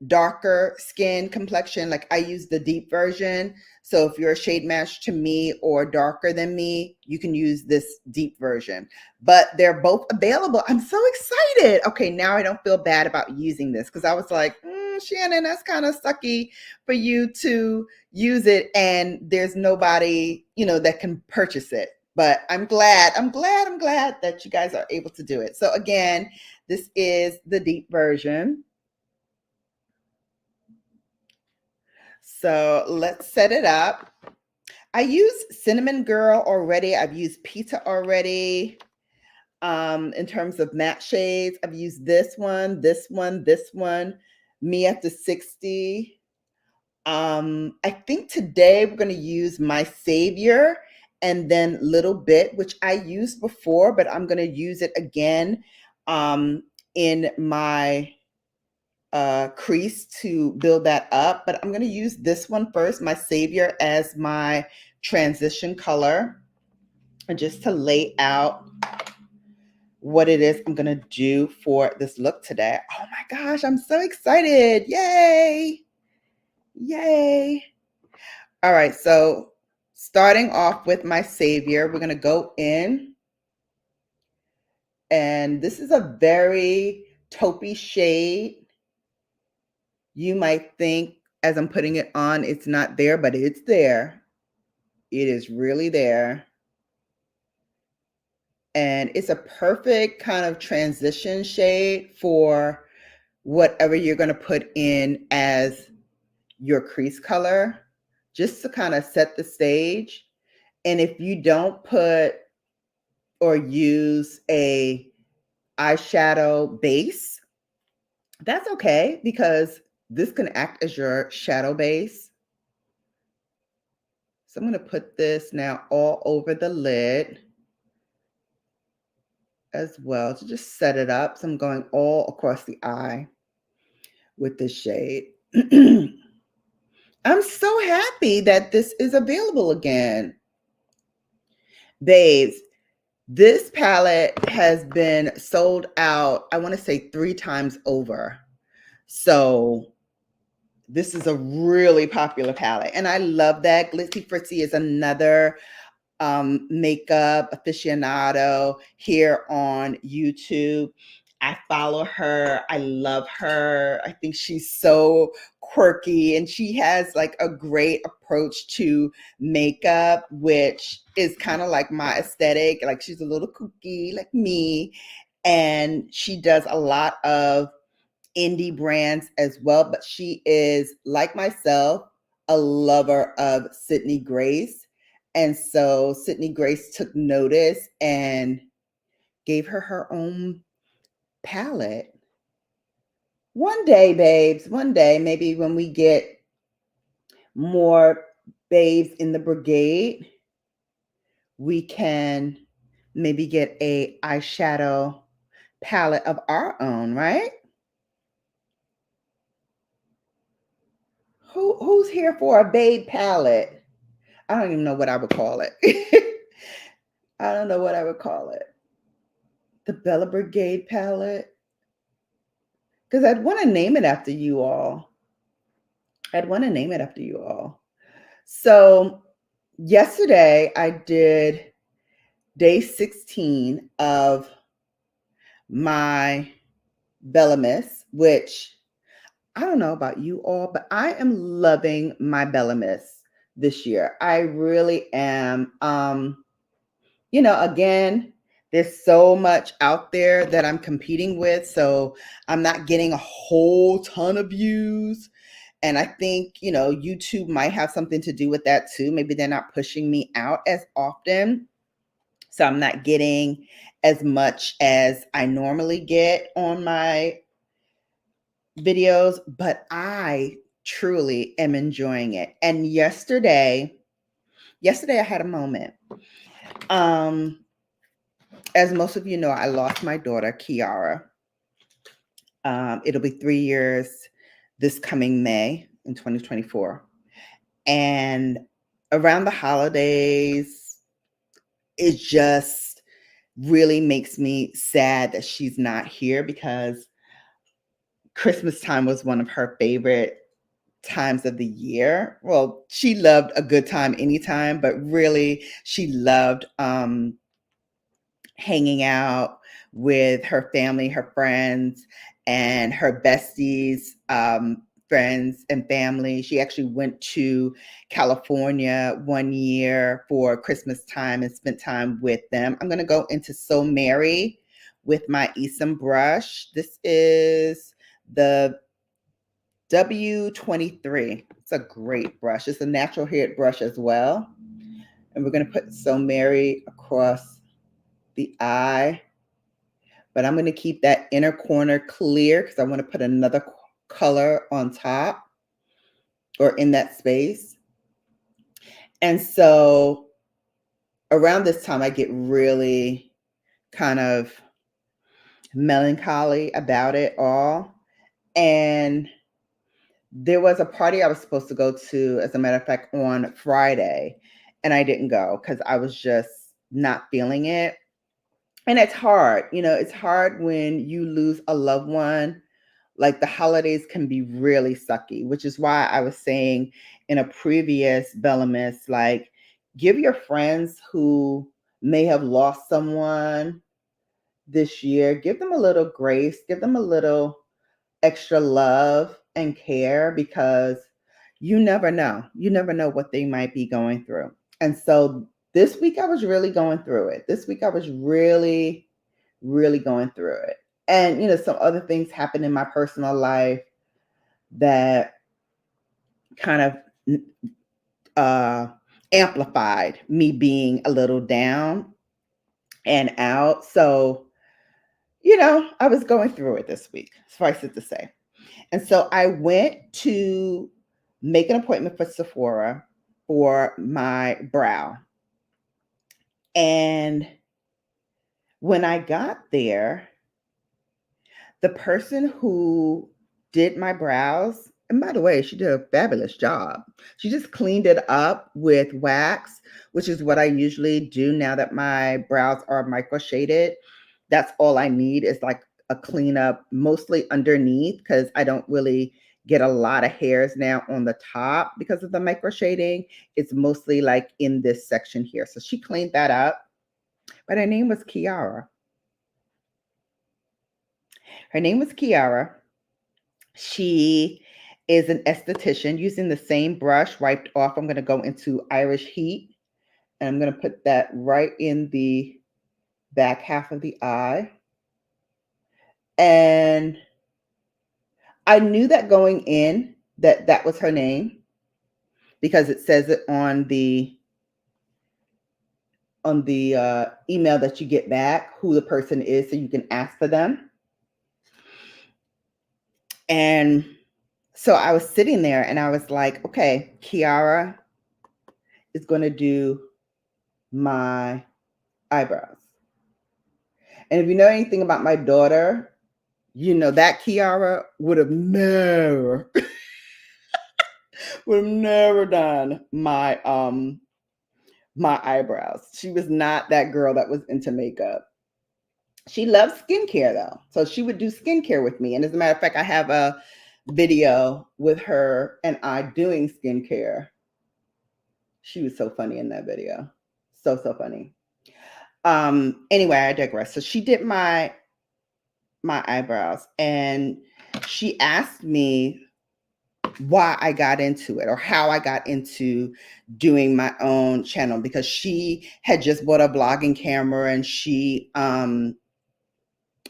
darker skin complexion, like I use the deep version. So if you're a shade match to me or darker than me, you can use this deep version. But they're both available. I'm so excited. Okay, now I don't feel bad about using this because I was like, Shannon, that's kind of sucky for you to use it and there's nobody, that can purchase it. But I'm glad that you guys are able to do it. So again, this is the deep version. So let's set it up. I use Cinnamon Girl already. I've used Pizza already. In terms of matte shades, I've used this one, Me After 60. I think today we're going to use My Savior and then Little Bit, which I used before, but I'm going to use it again in my crease to build that up. But I'm going to use this one first, My Savior, as my transition color, and just to lay out what it is I'm going to do for this look today. Oh my gosh, I'm so excited. Yay. Yay. All right, so starting off with My Savior, we're going to go in, and this is a very taupey shade. You might think as I'm putting it on, it's not there, but it's there. It is really there. And it's a perfect kind of transition shade for whatever you're going to put in as your crease color, just to kind of set the stage. And if you don't put or use a eyeshadow base, that's okay, because this can act as your shadow base. So I'm going to put this now all over the lid as well to just set it up. So I'm going all across the eye with this shade. I'm so happy that this is available again. Babes, this palette has been sold out, I want to say 3 times over. So this is a really popular palette. And I love that. Glitzy Fritzy is another makeup aficionado here on YouTube. I follow her. I love her. I think she's so quirky and she has like a great approach to makeup, which is kind of like my aesthetic. Like she's a little kooky like me, and she does a lot of indie brands as well, but she is, like myself, a lover of Sydney Grace. And so Sydney Grace took notice and gave her her own palette. One day, babes, one day, maybe when we get more babes in the brigade, we can maybe get a eyeshadow palette of our own, right? Who's here for a babe palette? I don't even know what I would call it. I don't know what I would call it. The Bella Brigade palette. because I'd want to name it after you all. I'd want to name it after you all. So yesterday I did day 16 of my BELLAmas, which I don't know about you all, but I am loving my BELLAmas this year. I really am. Again, there's so much out there that I'm competing with, so I'm not getting a whole ton of views. And I think, YouTube might have something to do with that too. Maybe they're not pushing me out as often. So I'm not getting as much as I normally get on my videos, but I truly am enjoying it. And yesterday I had a moment. As most of you know, I lost my daughter, Kiara. It'll be 3 years this coming May in 2024. And around the holidays, it just really makes me sad that she's not here, because Christmas time was one of her favorite times of the year. Well, she loved a good time anytime, but really she loved hanging out with her family, her friends, and her besties, friends and family. She actually went to California one year for Christmas time and spent time with them. I'm going to go into So Merry with my Esom brush. This is the W23. It's a great brush. It's a natural haired brush as well. And we're going to put So Merry across the eye. But I'm going to keep that inner corner clear because I want to put another color on top or in that space. And so around this time, I get really kind of melancholy about it all. And there was a party I was supposed to go to, as a matter of fact, on Friday, and I didn't go because I was just not feeling it. And it's hard, it's hard when you lose a loved one. Like, the holidays can be really sucky, which is why I was saying in a previous BELLAmas, like, give your friends who may have lost someone this year, give them a little grace, give them a little extra love and care, because you never know. You never know what they might be going through. And so this week I was really going through it. This week I was really, really going through it. And, some other things happened in my personal life that kind of amplified me being a little down and out. So, I was going through it this week, suffice it to say. And so I went to make an appointment for Sephora for my brow. And when I got there, the person who did my brows, and by the way, she did a fabulous job. She just cleaned it up with wax, which is what I usually do now that my brows are micro shaded. That's all I need, is like a cleanup, mostly underneath, because I don't really get a lot of hairs now on the top because of the micro shading. It's mostly like in this section here. So she cleaned that up. But her name was Kiara. Her name was Kiara. She is an esthetician. Using the same brush wiped off, I'm going to go into Irish Heat, and I'm going to put that right in the back half of the eye. And I knew that going in that was her name, because it says it on the email that you get back, who the person is, so you can ask for them. And so I was sitting there and I was like, okay, Kiara is going to do my eyebrows. And if you know anything about my daughter, you know that Kiara would have never done my my eyebrows. She was not that girl that was into makeup. She loves skincare though. So she would do skincare with me. And as a matter of fact, I have a video with her and I doing skincare. She was so funny in that video. So funny. Anyway, I digress. So she did my eyebrows and she asked me why I got into it or how I got into doing my own channel, because she had just bought a vlogging camera and she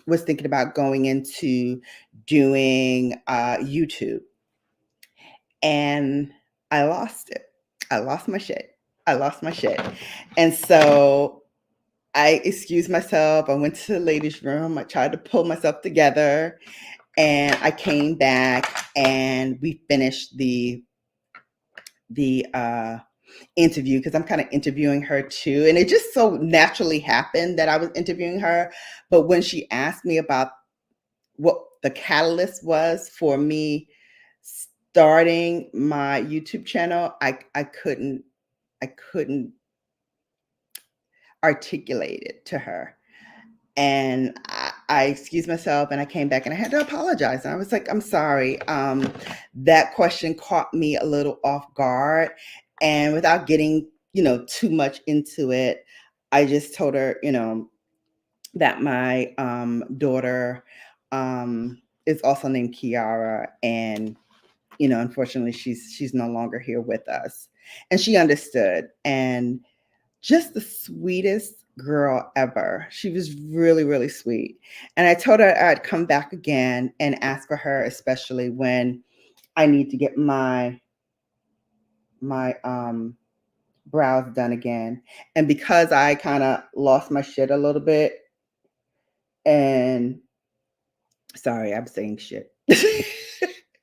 was thinking about going into doing YouTube. And I lost it. I lost my shit. And so I excused myself. I went to the ladies' room. I tried to pull myself together. And I came back and we finished the interview, because I'm kind of interviewing her too. And it just so naturally happened that I was interviewing her. But when she asked me about what the catalyst was for me starting my YouTube channel, I couldn't articulate it to her. And I excused myself and I came back and I had to apologize. And I was like, I'm sorry. That question caught me a little off guard. And without getting, too much into it, I just told her, that my daughter is also named Kiara. And, unfortunately, she's no longer here with us. And she understood. And just the sweetest girl ever. She was really, really sweet. And I told her I'd come back again and ask for her, especially when I need to get my brows done again. And because I kind of lost my shit a little bit, and sorry, I'm saying shit.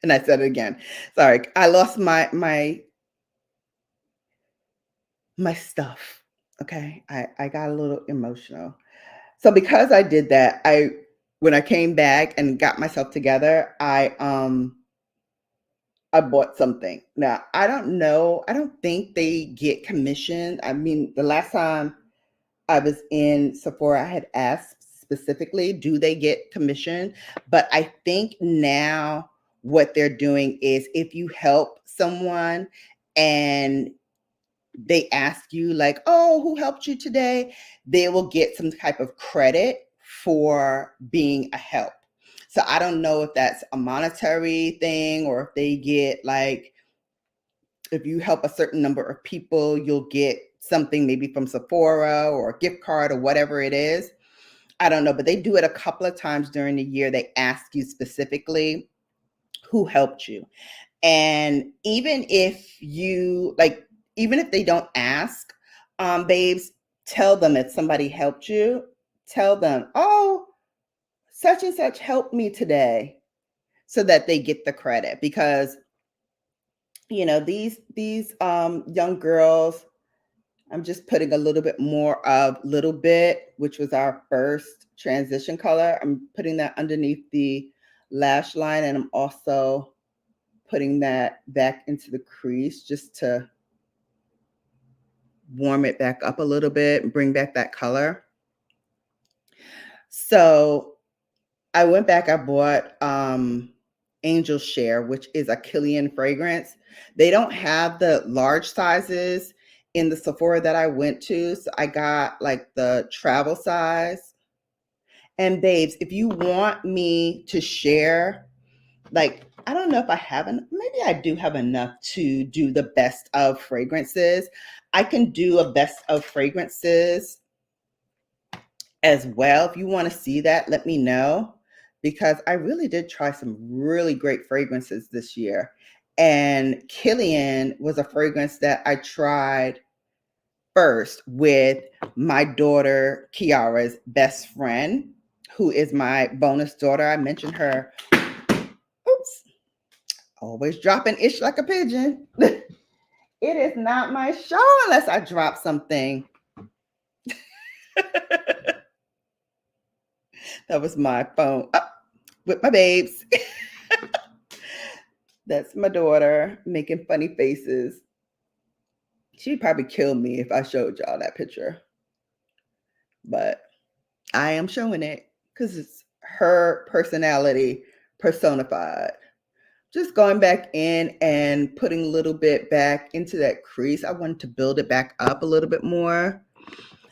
And I said it again. Sorry, I lost my stuff. Okay. I got a little emotional. So because I did that, when I came back and got myself together, I bought something. Now, I don't know. I don't think they get commissioned. I mean, the last time I was in Sephora, I had asked specifically, do they get commission? But I think now what they're doing is if you help someone and they ask you like, oh, who helped you today? They will get some type of credit for being a help. So I don't know if that's a monetary thing or if they get like, if you help a certain number of people, you'll get something maybe from Sephora or a gift card or whatever it is. I don't know, but they do it a couple of times during the year. They ask you specifically who helped you. And even if they don't ask, babes, tell them if somebody helped you, tell them, oh, such and such helped me today, so that they get the credit. Because, these young girls, I'm just putting a little bit more of Little Bit, which was our first transition color. I'm putting that underneath the lash line, and I'm also putting that back into the crease just to warm it back up a little bit and bring back that color. So I went back, I bought Angel Share, which is a Kilian fragrance. They don't have the large sizes in the Sephora that I went to. So I got like the travel size. And babes, if you want me to share, like, I don't know if I haven't, maybe I do have enough to do the best of fragrances. I can do a best of fragrances as well. If you want to see that, let me know, because I really did try some really great fragrances this year. And Kilian was a fragrance that I tried first with my daughter Kiara's best friend, who is my bonus daughter. I mentioned her. Oops. Always dropping ish like a pigeon. It is not my show unless I drop something. That was my phone with my babes. That's my daughter making funny faces. She'd probably kill me if I showed y'all that picture. But I am showing it because it's her personality personified. Just going back in and putting a little bit back into that crease. I wanted to build it back up a little bit more.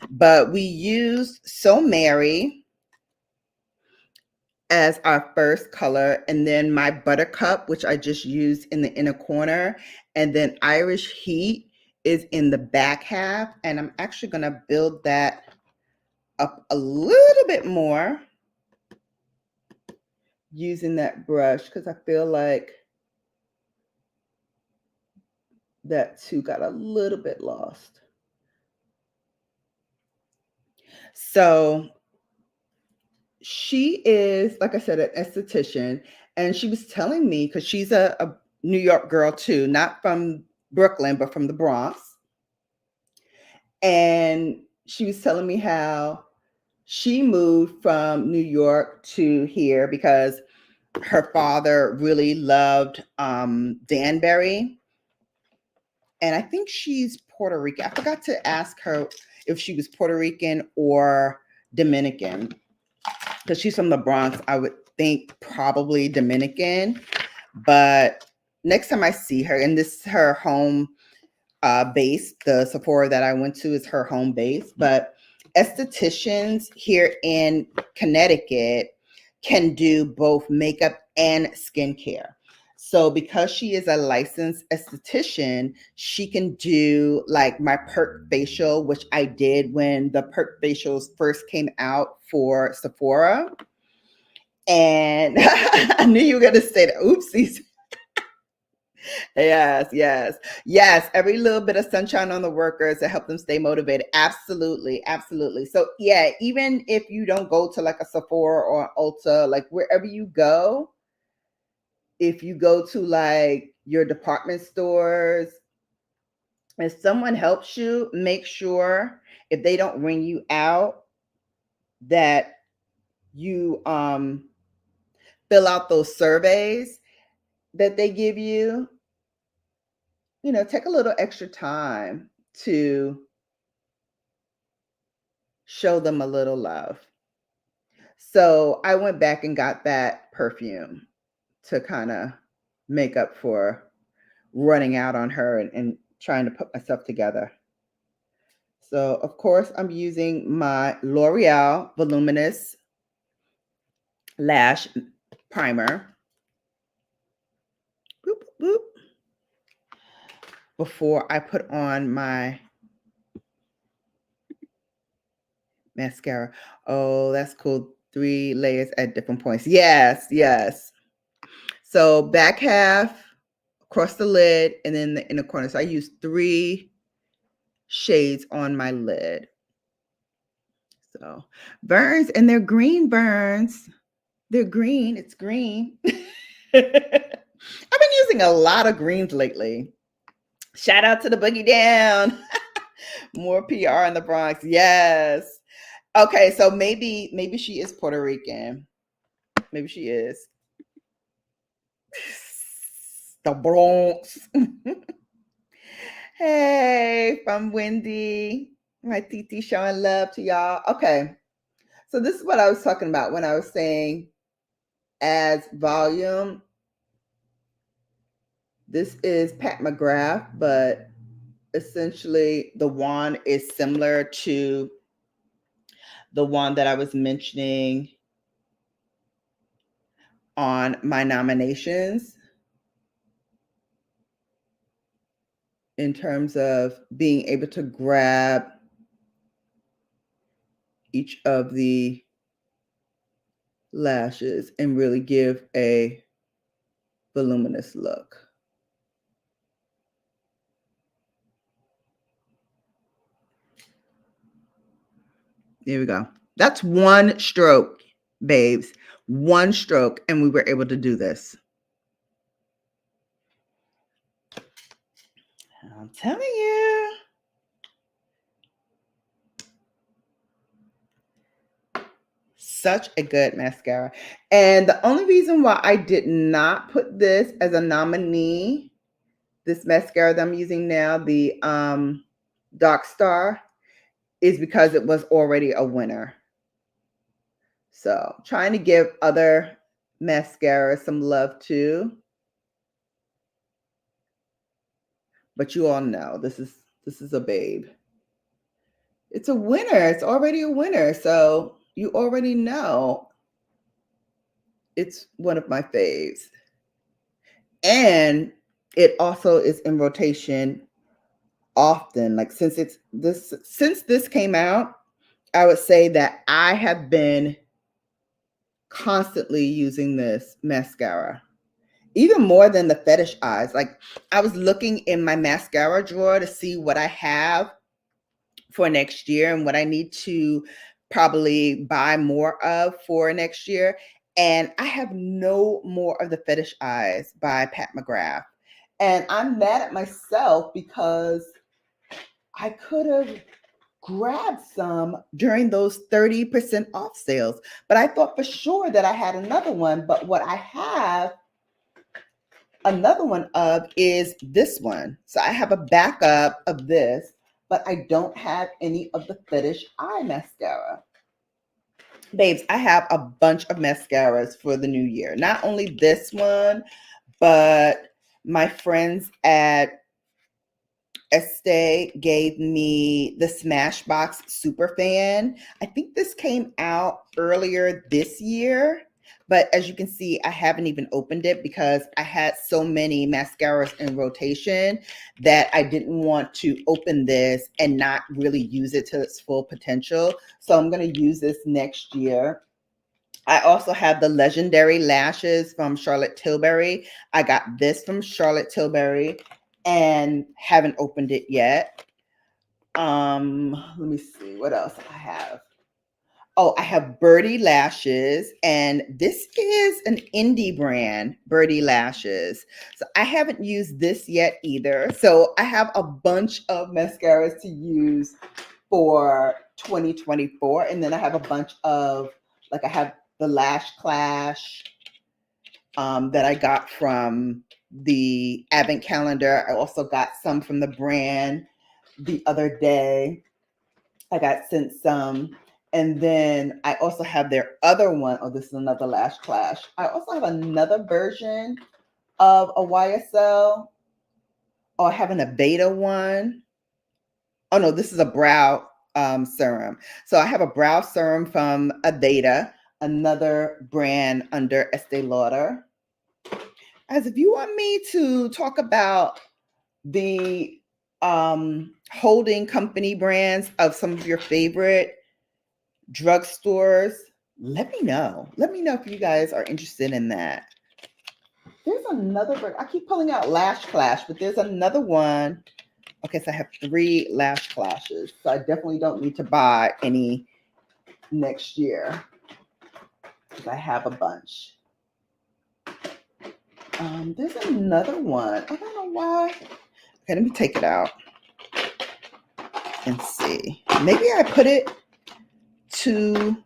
But we used So Merry as our first color, and then my Buttercup, which I just used in the inner corner, and then Irish Heat is in the back half, and I'm actually going to build that up a little bit more using that brush because I feel like that too got a little bit lost. So she is, like I said, an esthetician, and she was telling me, because she's a New York girl too, not from Brooklyn, but from the Bronx. And she was telling me how she moved from New York to here because her father really loved Danbury. And I think she's Puerto Rican. I forgot to ask her if she was Puerto Rican or Dominican, because she's from the Bronx. I would think probably Dominican. But next time I see her, and this is her home base, the Sephora that I went to is her home base. But estheticians here in Connecticut can do both makeup and skincare. So because she is a licensed esthetician, she can do like my perk facial, which I did when the perk facials first came out for Sephora. And I knew you were going to say that. Oopsies. Yes. Every little bit of sunshine on the workers to help them stay motivated. Absolutely. So yeah, even if you don't go to like a Sephora or an Ulta, like wherever you go, if you go to like your department stores, if someone helps you, make sure if they don't ring you out that you fill out those surveys that they give you. You know, take a little extra time to show them a little love. So I went back and got that perfume to kind of make up for running out on her and trying to put myself together. So of course I'm using my L'Oreal Voluminous Lash Primer. Boop, boop, before I put on my mascara. Oh, that's cool. 3 layers at different points. Yes. So back half, across the lid, and then the inner corner. So I use 3 shades on my lid. So burns, and they're green burns. They're green. It's green. I've been using a lot of greens lately. Shout out to the Boogie Down. More PR in the Bronx. Yes. Okay, so maybe she is Puerto Rican. Maybe she is. The Bronx. Hey, from Wendy. My Titi showing love to y'all. Okay. So this is what I was talking about when I was saying adds volume. This is Pat McGrath, but essentially the wand is similar to the wand that I was mentioning on my nominations in terms of being able to grab each of the lashes and really give a voluminous look. Here we go. That's one stroke, babes. One stroke, and we were able to do this. I'm telling you. Such a good mascara. And the only reason why I did not put this as a nominee, this mascara that I'm using now, the Dark Star, is because it was already a winner. So trying to give other mascaras some love too. But you all know this is a babe. It's a winner. It's already a winner. So you already know it's one of my faves. And it also is in rotation often. Like since this came out, I would say that I have been constantly using this mascara. Even more than the Fetish Eyes. Like I was looking in my mascara drawer to see what I have for next year and what I need to probably buy more of for next year. And I have no more of the Fetish Eyes by Pat McGrath. And I'm mad at myself because I could have grabbed some during those 30% off sales. But I thought for sure that I had another one. But what I have another one of is this one. So I have a backup of this, but I don't have any of the Fetish Eye mascara. Babes, I have a bunch of mascaras for the new year. Not only this one, but my friends at Estee gave me the Smashbox Superfan. I think this came out earlier this year, but as you can see, I haven't even opened it because I had so many mascaras in rotation that I didn't want to open this and not really use it to its full potential. So I'm going to use this next year. I also have the Legendary Lashes from Charlotte Tilbury. I got this from Charlotte Tilbury and haven't opened it yet. Let me see what else I have. Oh, I have Birdie Lashes, and this is an indie brand, Birdie Lashes. So I haven't used this yet either. So I have a bunch of mascaras to use for 2024, and then I have a bunch of, like I have the Lash Clash that I got from the Advent calendar. I also got some from the brand the other day. I got sent some. And then I also have their other one. Oh, this is another Lash Clash. I also have another version of a YSL. Oh, I have an Aveda one. Oh, no, this is a brow serum. So I have a brow serum from Aveda, another brand under Estee Lauder. As if you want me to talk about the holding company brands of some of your favorite drugstores, let me know. Let me know if you guys are interested in that. There's another brand. I keep pulling out Lash Clash, but there's another one. Okay, so I have 3 Lash Clashes. So I definitely don't need to buy any next year because I have a bunch. There's another one. I don't know why. Okay, let me take it out and see. Maybe I put it to,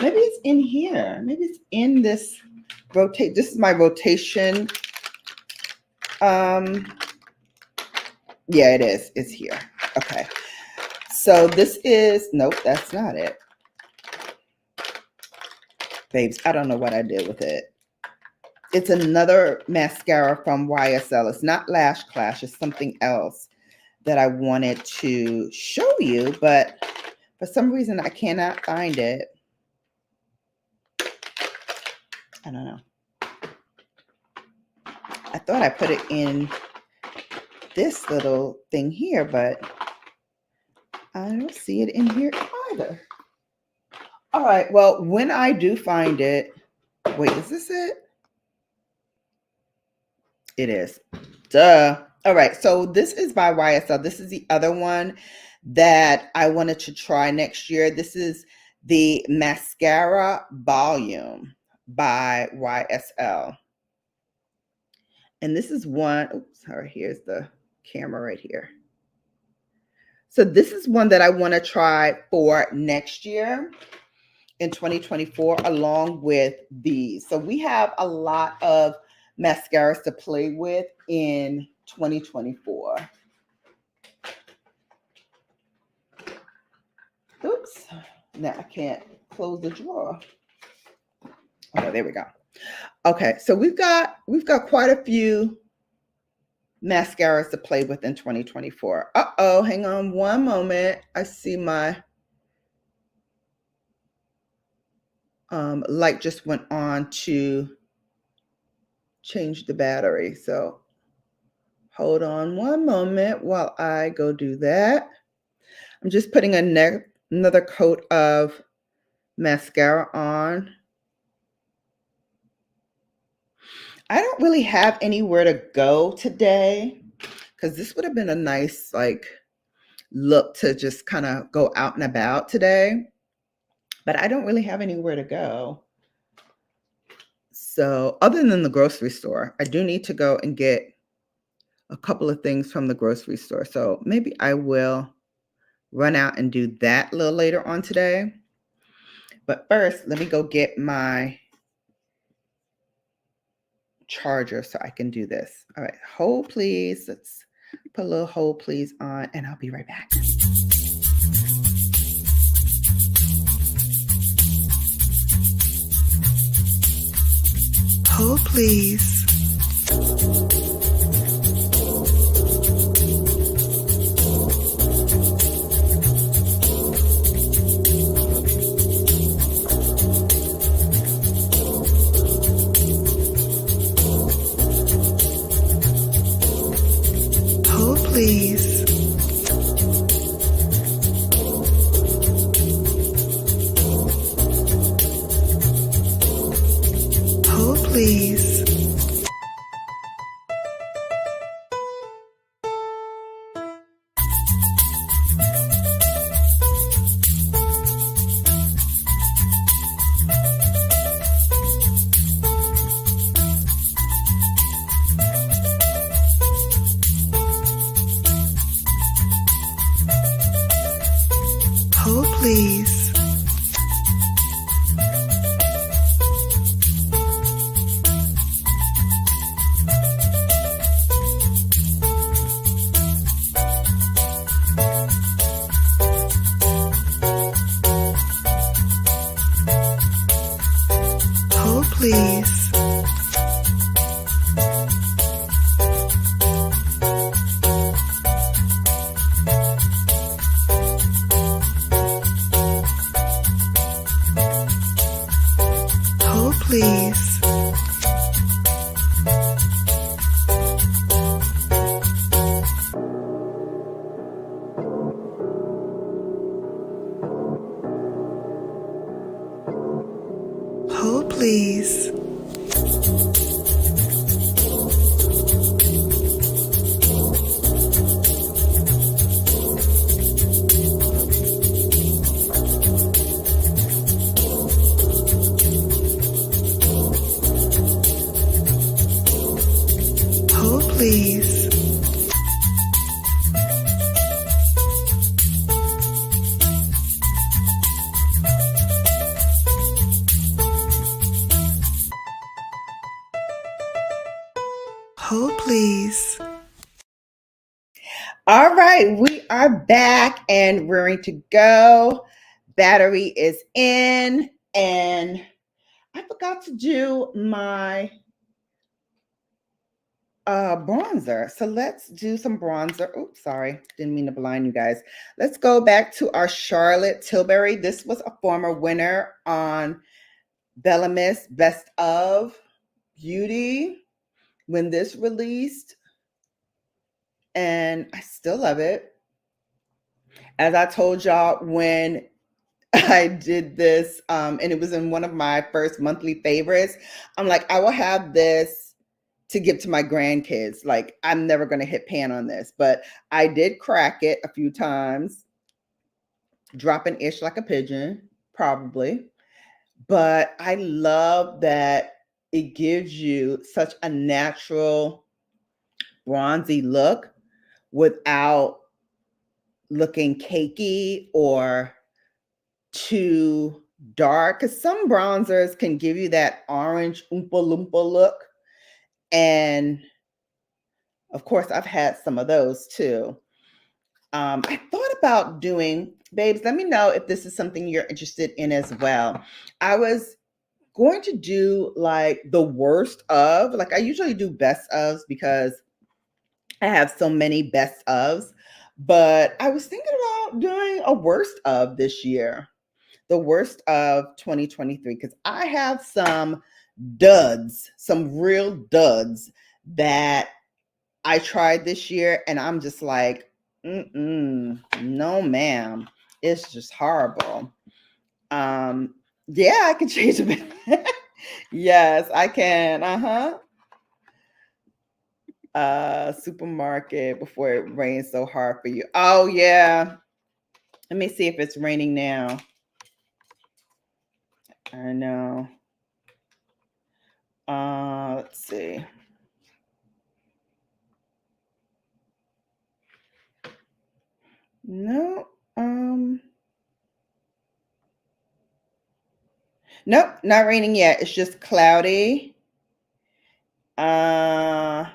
maybe it's in here. Maybe it's in this rotate. This is my rotation. Yeah, it is. It's here. Okay. So this is, nope, that's not it. Babes, I don't know what I did with it. It's another mascara from YSL. It's not Lash Clash. It's something else that I wanted to show you, but for some reason I cannot find it. I don't know. I thought I put it in this little thing here, but I don't see it in here either. All right, well, when I do find it, wait, is this it? It is. Duh. All right, so this is by YSL. This is the other one that I wanted to try next year. This is the Mascara Volume by YSL. And this is one, oops, sorry, here's the camera right here. So this is one that I want to try for next year in 2024 along with these. So we have a lot of mascaras to play with in 2024. Oops, now I can't close the drawer. Oh, there we go. Okay, so we've got quite a few mascaras to play with in 2024. Uh-oh, hang on one moment. I see my light just went on to change the battery. So hold on one moment while I go do that. I'm just putting another coat of mascara on. I don't really have anywhere to go today because this would have been a nice look to just kind of go out and about today. But I don't really have anywhere to go. So other than the grocery store, I do need to go and get a couple of things from the grocery store. So maybe I will run out and do that a little later on today. But first, let me go get my charger so I can do this. All right, hold please. Let's put a little hold please on and I'll be right back. Hold please. Hold please. Hold please. Hold please. Hold please. Hold please. Hold please. Hold please. Hold please. All right, we are back and we're ready to go. Battery is in and I forgot to do my bronzer. So let's do some bronzer. Oops, sorry. Didn't mean to blind you guys. Let's go back to our Charlotte Tilbury. This was a former winner on BELLAmas Best of Beauty when this released. And I still love it. As I told y'all when I did this, and it was in one of my first monthly favorites, I'm like, I will have this to give to my grandkids. Like, I'm never going to hit pan on this, but I did crack it a few times, drop an ish like a pigeon, probably. But I love that it gives you such a natural bronzy look without looking cakey or too dark. Because some bronzers can give you that orange Oompa Loompa look. And of course, I've had some of those too. I thought about doing, babes, let me know if this is something you're interested in as well. I was going to do like the worst of, like I usually do best ofs because I have so many best ofs, but I was thinking about doing a worst of this year, the worst of 2023, because I have some duds, some real duds that I tried this year, and I'm just like, no, ma'am, it's just horrible. Yeah, I can change a bit. Yes, I can. Supermarket before it rains so hard for you. Oh yeah. Let me see if it's raining now. I know. Let's see. No. Nope, not raining yet. It's just cloudy. And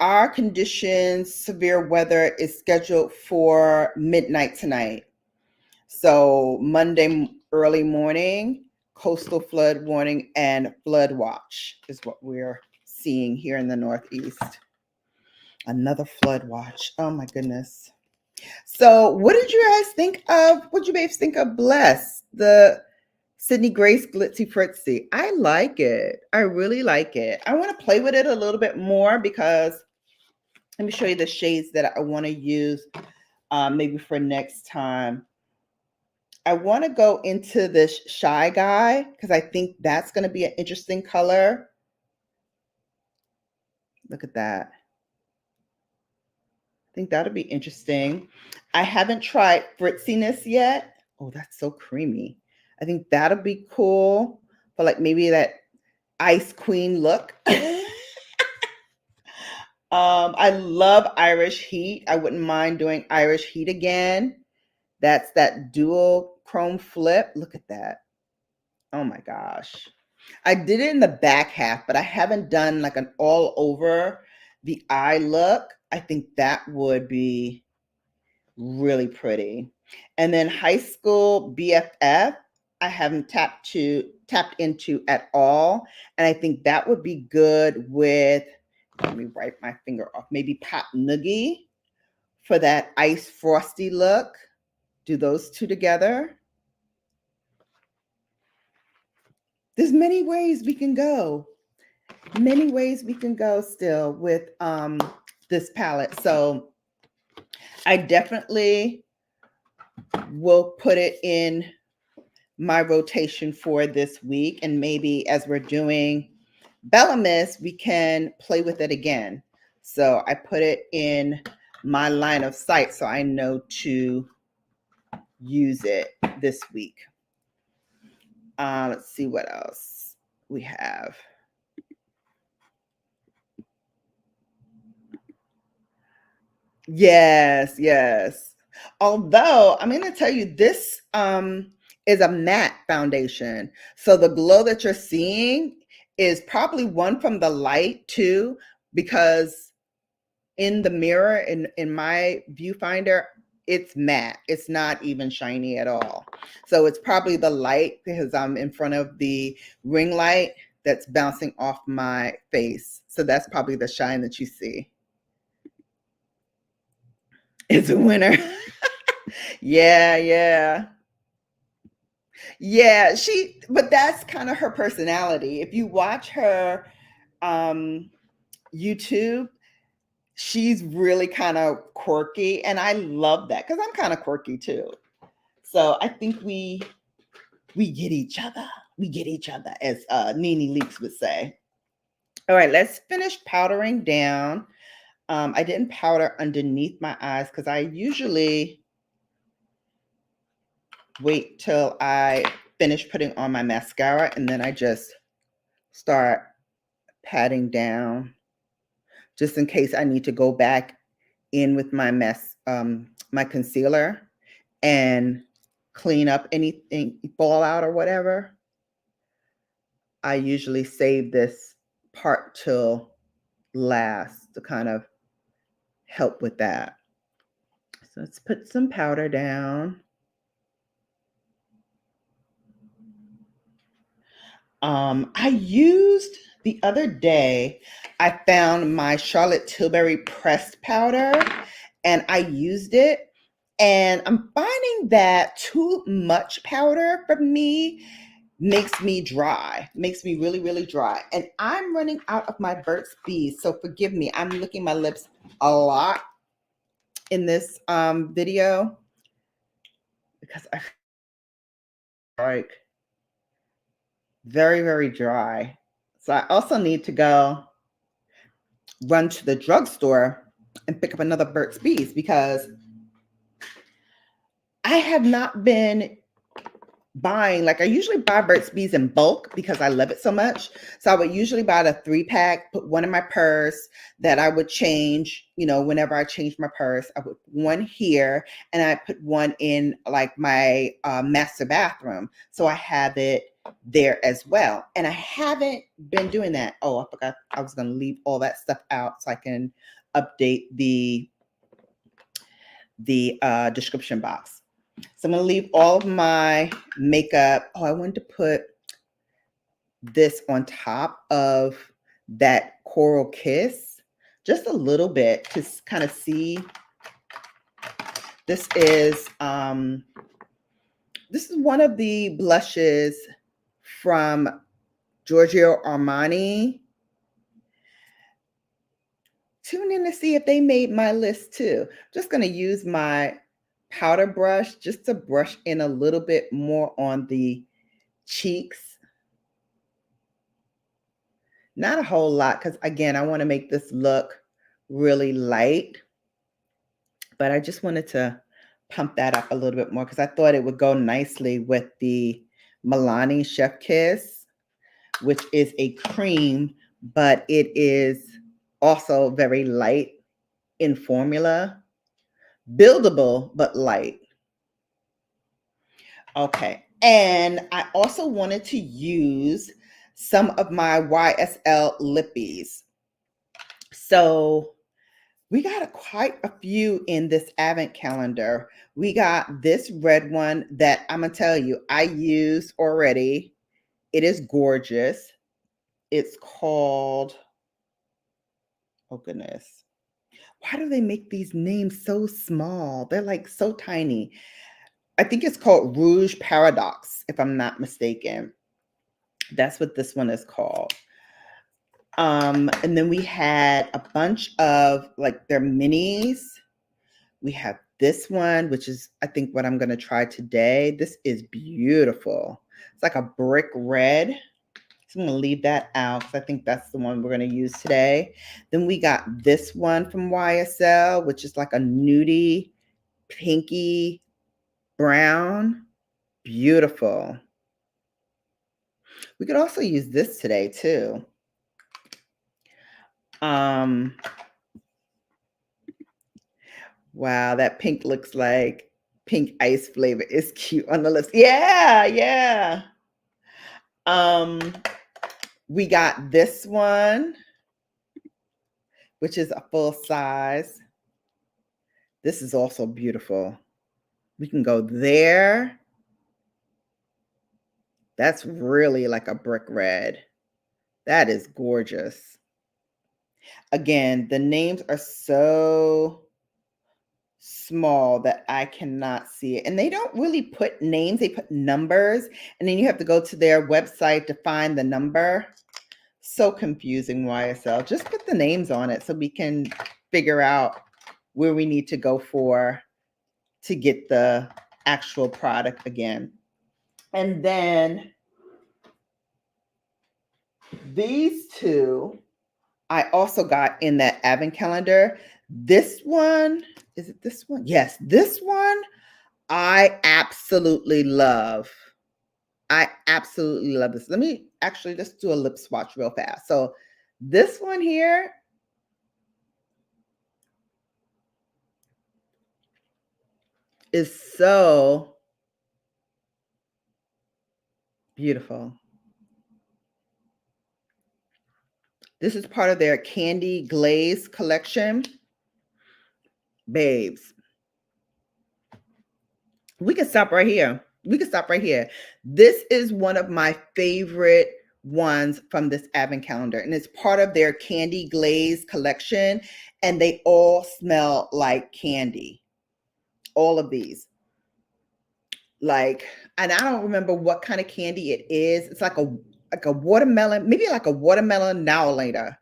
our conditions, severe weather is scheduled for midnight tonight. So Monday early morning, coastal flood warning and flood watch is what we're seeing here in the Northeast. Another flood watch. Oh my goodness. So what did you guys think of? What did you babes think of Bless, the Sydney Grace Glitzy Fritzy? I like it. I really like it. I want to play with it a little bit more because let me show you the shades that I want to use maybe for next time. I want to go into this Shy Guy because I think that's going to be an interesting color. Look at that. I think that'll be interesting. I haven't tried Fritziness yet. Oh, that's so creamy. I think that'll be cool for like maybe that Ice Queen look. I love Irish Heat. I wouldn't mind doing Irish Heat again. That's that dual chrome flip. Look at that. Oh my gosh. I did it in the back half, but I haven't done like an all over the eye look. I think that would be really pretty. And then High School BFF, I haven't tapped into at all. And I think that would be good with, let me wipe my finger off, maybe Pop Noogie for that ice frosty look. Do those two together. There's many ways we can go. Many ways we can go still with this palette. So I definitely will put it in my rotation for this week. And maybe as we're doing BELLAmas, we can play with it again. So I put it in my line of sight so I know to use it this week. Let's see what else we have. Yes, yes. Although I'm going to tell you, this is a matte foundation. So the glow that you're seeing is probably one from the light too, because in the mirror, in my viewfinder, it's matte. It's not even shiny at all. So it's probably the light because I'm in front of the ring light that's bouncing off my face. So that's probably the shine that you see. It's a winner. Yeah, yeah. Yeah, but that's kind of her personality. If you watch her YouTube, she's really kind of quirky, and I love that because I'm kind of quirky too. So I think we get each other. We get each other, as Nene Leaks would say. All right, let's finish powdering down. I didn't powder underneath my eyes because I usually wait till I finish putting on my mascara and then I just start patting down just in case I need to go back in with my my concealer and clean up anything fallout or whatever. I usually save this part till last to kind of help with that. So let's put some powder down. I used the other day, I found my Charlotte Tilbury pressed powder and I used it. And I'm finding that too much powder for me makes me dry, makes me really, really dry. And I'm running out of my Burt's Bees. So forgive me, I'm licking my lips a lot in this video because I feel like very, very dry. So I also need to go run to the drugstore and pick up another Burt's Bees because I have not been buying, like I usually buy Burt's Bees in bulk because I love it so much. So I would usually buy the 3-pack, put one in my purse that I would change, whenever I change my purse. I put one here and I put one in like my master bathroom. So I have it there as well. And I haven't been doing that. Oh, I forgot I was going to leave all that stuff out so I can update the description box. So I'm going to leave all of my makeup. Oh, I wanted to put this on top of that Coral Kiss, just a little bit to kind of see. This is one of the blushes from Giorgio Armani. Tune in to see if they made my list too. Just going to use my powder brush just to brush in a little bit more on the cheeks. Not a whole lot because, again, I want to make this look really light. But I just wanted to pump that up a little bit more because I thought it would go nicely with the Milani Chef Kiss, which is a cream, but it is also very light in formula. Buildable, but light. Okay. And I also wanted to use some of my YSL lippies. So we got quite a few in this advent calendar. We got this red one that I'm going to tell you, I used already. It is gorgeous. It's called, oh goodness. Why do they make these names so small? They're like so tiny. I think it's called Rouge Paradox, if I'm not mistaken. That's what this one is called. And then we had a bunch of like their minis. We have this one, which is, I think, what I'm going to try today. This is beautiful. It's like a brick red. So I'm going to leave that out because I think that's the one we're going to use today. Then we got this one from YSL, which is like a nudie, pinky brown. Beautiful. We could also use this today too. Wow, that pink looks like pink ice flavor. It's cute on the lips. Yeah, yeah. We got this one, which is a full size. This is also beautiful. We can go there. That's really like a brick red. That is gorgeous. Again, the names are so small that I cannot see it. And they don't really put names, they put numbers. And then you have to go to their website to find the number. So confusing, YSL. Just put the names on it so we can figure out where we need to go to get the actual product again. And then these two I also got in that advent calendar. This one, is it this one? Yes, this one I absolutely love. I absolutely love this. Let me actually just do a lip swatch real fast. So this one here is so beautiful. This is part of their Candy Glaze collection. Babes, we can stop right here. We can stop right here. This is one of my favorite ones from this advent calendar, and it's part of their candy glaze collection, and they all smell like candy. All of these. Like, and I don't remember what kind of candy it is. It's like a watermelon, maybe like a watermelon now or later.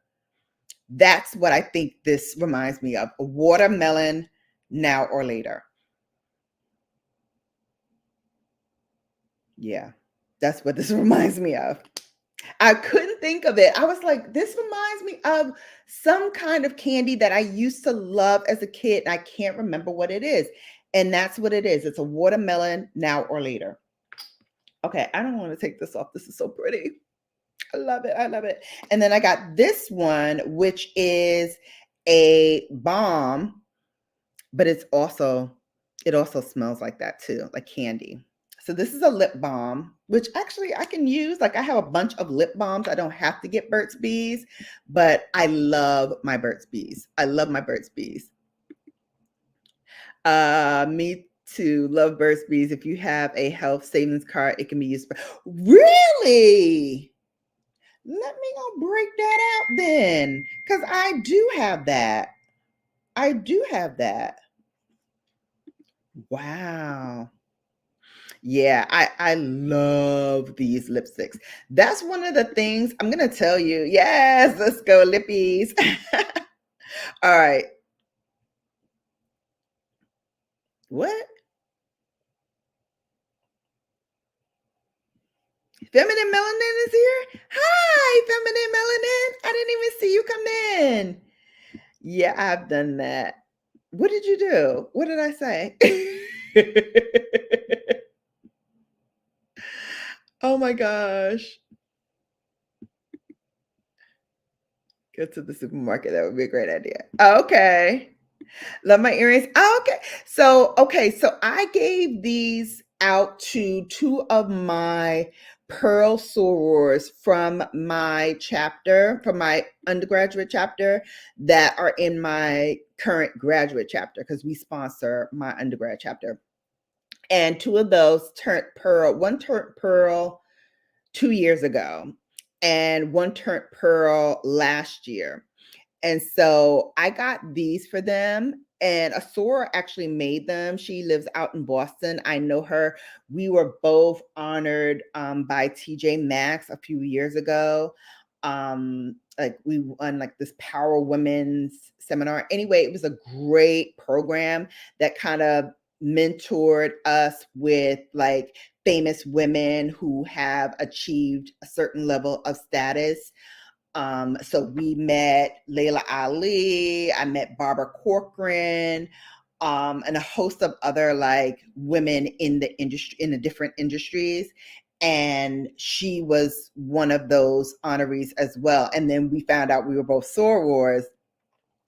That's what I think this reminds me of. A watermelon now or later. Yeah, that's what this reminds me of. I couldn't think of it. I was like, this reminds me of some kind of candy that I used to love as a kid, and I can't remember what it is. And that's what it is. It's a watermelon now or later. Okay, I don't want to take this off. This is so pretty. I love it. I love it. And then I got this one, which is a balm, but it also smells like that too, like candy. So this is a lip balm, which actually I can use. Like I have a bunch of lip balms. I don't have to get Burt's Bees, but I love my Burt's Bees. I love my Burt's Bees. Me too. Love Burt's Bees. If you have a health savings card, it can be used. Really? Let me go break that out then, because I do have that. I do have that. Wow. Yeah, I love these lipsticks. That's one of the things I'm going to tell you. Yes, let's go lippies. All right. What? Feminine Melanin is here? Hi, Feminine Melanin. I didn't even see you come in. Yeah, I've done that. What did you do? What did I say? Oh my gosh. Go to the supermarket. That would be a great idea. Okay. Love my earrings. Oh, okay. So I gave these out to two of my pearl sorors from my chapter, from my undergraduate chapter that are in my current graduate chapter, because we sponsor my undergrad chapter. And two of those turned pearl. One turned pearl 2 years ago, and one turned pearl last year. And so I got these for them, and a soror actually made them. She lives out in Boston. I know her. We were both honored by TJ Maxx a few years ago. Like we won like this Power Women's seminar. Anyway, it was a great program that kind of mentored us with like famous women who have achieved a certain level of status. So we met Layla Ali, I met Barbara Corcoran, and a host of other like women in the industry, in the different industries. And she was one of those honorees as well. And then we found out we were both sorors,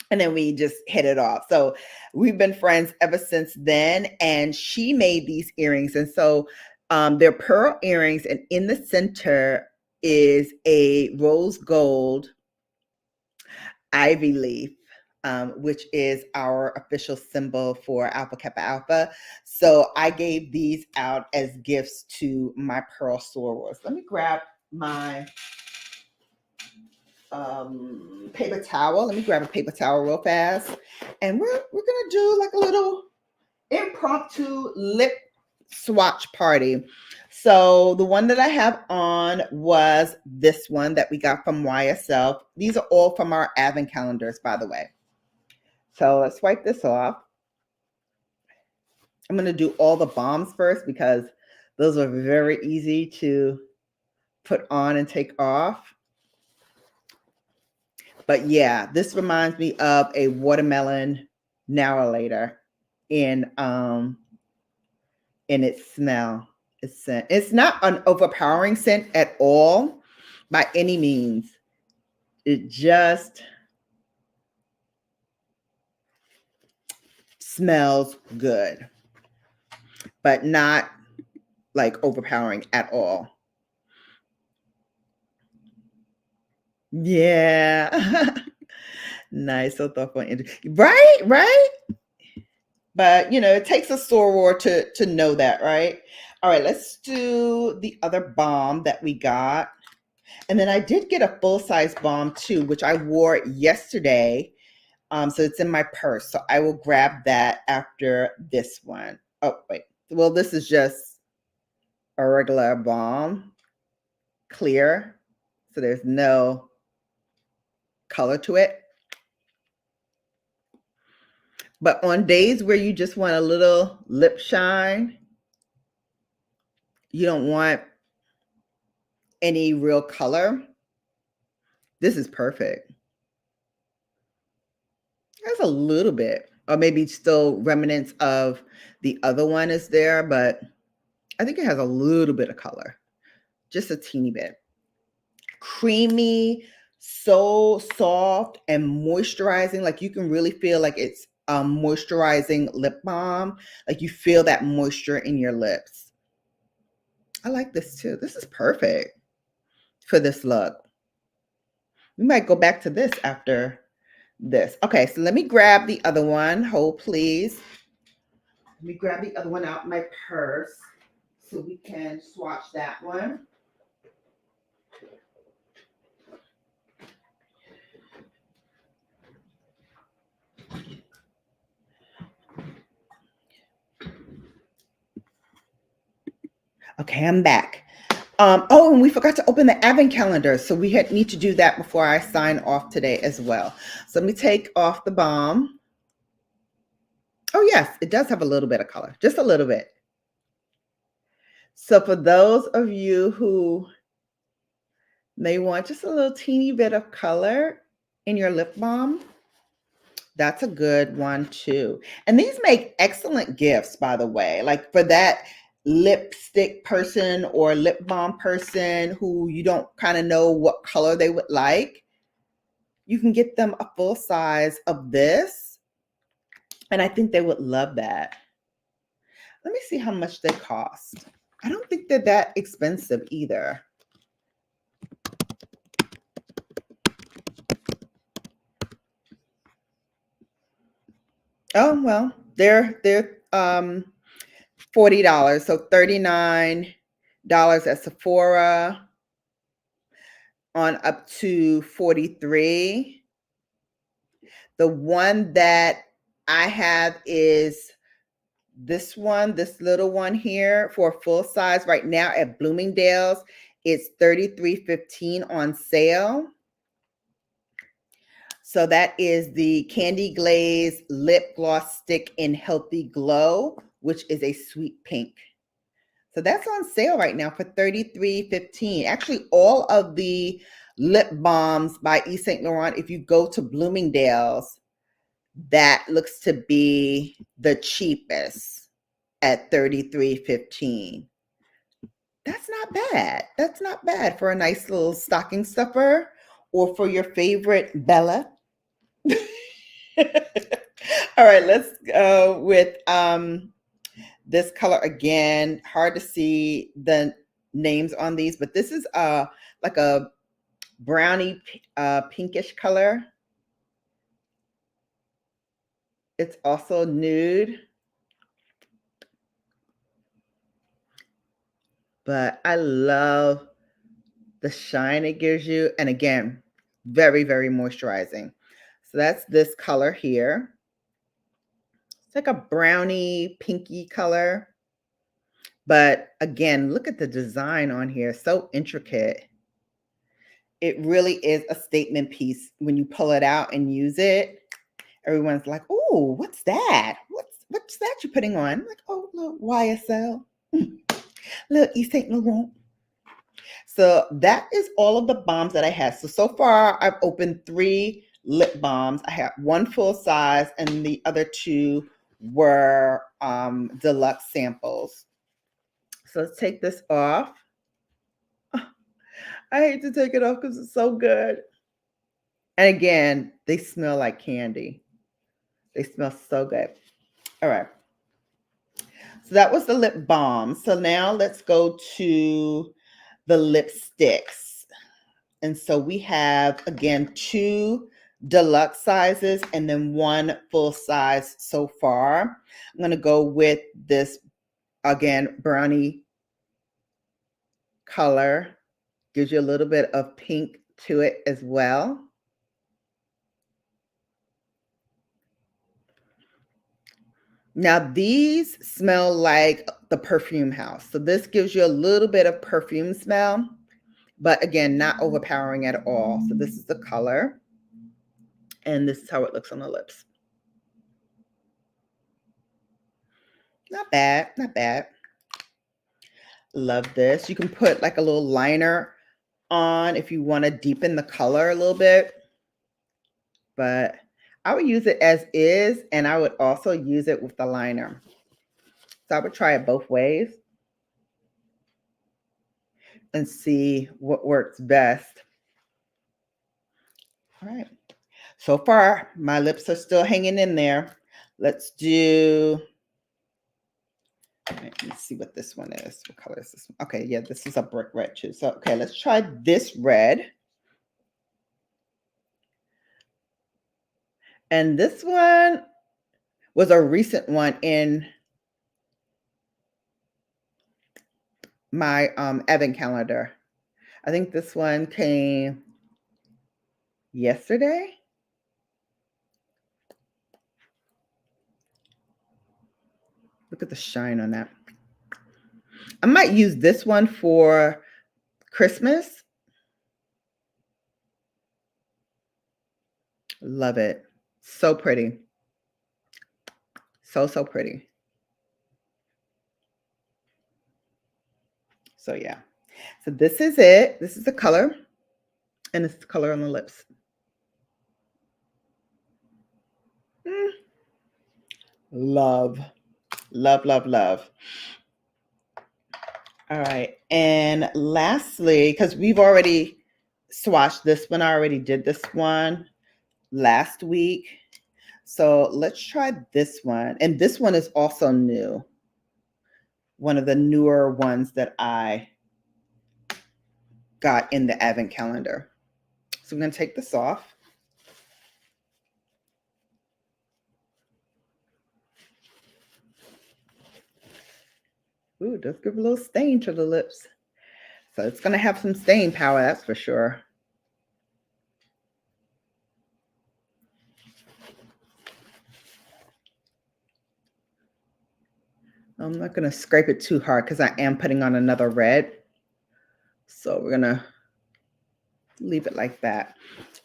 and then we just hit it off. So we've been friends ever since then. And she made these earrings. And so they're pearl earrings, and in the center is a rose gold ivy leaf, which is our official symbol for Alpha Kappa Alpha. So I gave these out as gifts to my pearl sorors. Let me grab my paper towel. Let me grab a paper towel real fast. And we're gonna do like a little impromptu lip swatch party. So the one that I have on was this one that we got from YSL. These are all from our advent calendars, by the way. So let's wipe this off. I'm going to do all the bombs first because those are very easy to put on and take off. But yeah, this reminds me of a watermelon now or later in its smell. Its scent. It's not an overpowering scent at all by any means. It just smells good, but not like overpowering at all. Yeah. Nice. So thoughtful. Right. But you know, it takes a soror to know that, right? All right, let's do the other bomb that we got. And then I did get a full-size balm too, which I wore yesterday. So it's in my purse. So I will grab that after this one. Oh, wait. Well, this is just a regular balm, clear. So there's no color to it. But on days where you just want a little lip shine, you don't want any real color, this is perfect. There's a little bit, or maybe still remnants of the other one is there, but I think it has a little bit of color, just a teeny bit. Creamy, so soft and moisturizing. Like you can really feel like it's a moisturizing lip balm. Like you feel that moisture in your lips. I like this too. This is perfect for this look. We might go back to this after this. Okay, so let me grab the other one. Hold, please. Let me grab the other one out of my purse so we can swatch that one. Okay, I'm back. Oh, and we forgot to open the advent calendar. So we need to do that before I sign off today as well. So let me take off the balm. Oh, yes, it does have a little bit of color, just a little bit. So for those of you who may want just a little teeny bit of color in your lip balm, that's a good one too. And these make excellent gifts, by the way. Like for that lipstick person or lip balm person who you don't kind of know what color they would like, you can get them a full size of this. And I think they would love that. Let me see how much they cost. I don't think they're that expensive either. Oh, well, they're $40. So $39 at Sephora, on up to 43. The one that I have is this one, this little one here for full size right now at Bloomingdale's. It's $33.15 on sale. So that is the Candy Glaze Lip Gloss Stick in Healthy Glow, which is a sweet pink. So that's on sale right now for $33.15. Actually, all of the lip balms by Yves Saint Laurent, if you go to Bloomingdale's, that looks to be the cheapest at $33.15. That's not bad. That's not bad for a nice little stocking stuffer or for your favorite Bella. All right, let's go with this color again. Hard to see the names on these, but this is like a brownie pinkish color. It's also nude, but I love the shine it gives you. And again, very, very moisturizing. So that's this color here. It's like a brownie pinky color. But again, look at the design on here. So intricate. It really is a statement piece. When you pull it out and use it, everyone's like, "Oh, what's that? What's that you're putting on?" I'm like, "Oh, little YSL, little Yves Saint Laurent." So that is all of the balms that I have. So far, I've opened 3 lip balms. I have 1 full size, and the other 2 were deluxe samples. So let's take this off. I hate to take it off because it's so good. And again, they smell like candy. They smell so good. All right. So that was the lip balm. So now let's go to the lipsticks. And so we have, again, 2 deluxe sizes and then 1 full size so far. I'm going to go with this, again, brownie color. Gives you a little bit of pink to it as well. Now these smell like the perfume house. So this gives you a little bit of perfume smell, but again, not overpowering at all. So this is the color, and this is how it looks on the lips. Not bad, not bad. Love this. You can put like a little liner on if you want to deepen the color a little bit, but I would use it as is, and I would also use it with the liner. So I would try it both ways and see what works best. All right. So far, my lips are still hanging in there. Let's do, let me see what this one is. What color is this one? Okay, yeah, this is a brick red too. So, okay, let's try this red. And this one was a recent one in my advent calendar. I think this one came yesterday. Look at the shine on that. I might use this one for Christmas. Love it. So pretty. So, so pretty. So yeah. So this is it. This is the color. And it's the color on the lips. Love. Love, love, love. All right. And lastly, because we've already swatched this one, I already did this one last week. So let's try this one. And this one is also new. One of the newer ones that I got in the advent calendar. So I'm going to take this off. Ooh, it does give a little stain to the lips. So it's going to have some stain power, that's for sure. I'm not going to scrape it too hard because I am putting on another red. So we're going to leave it like that.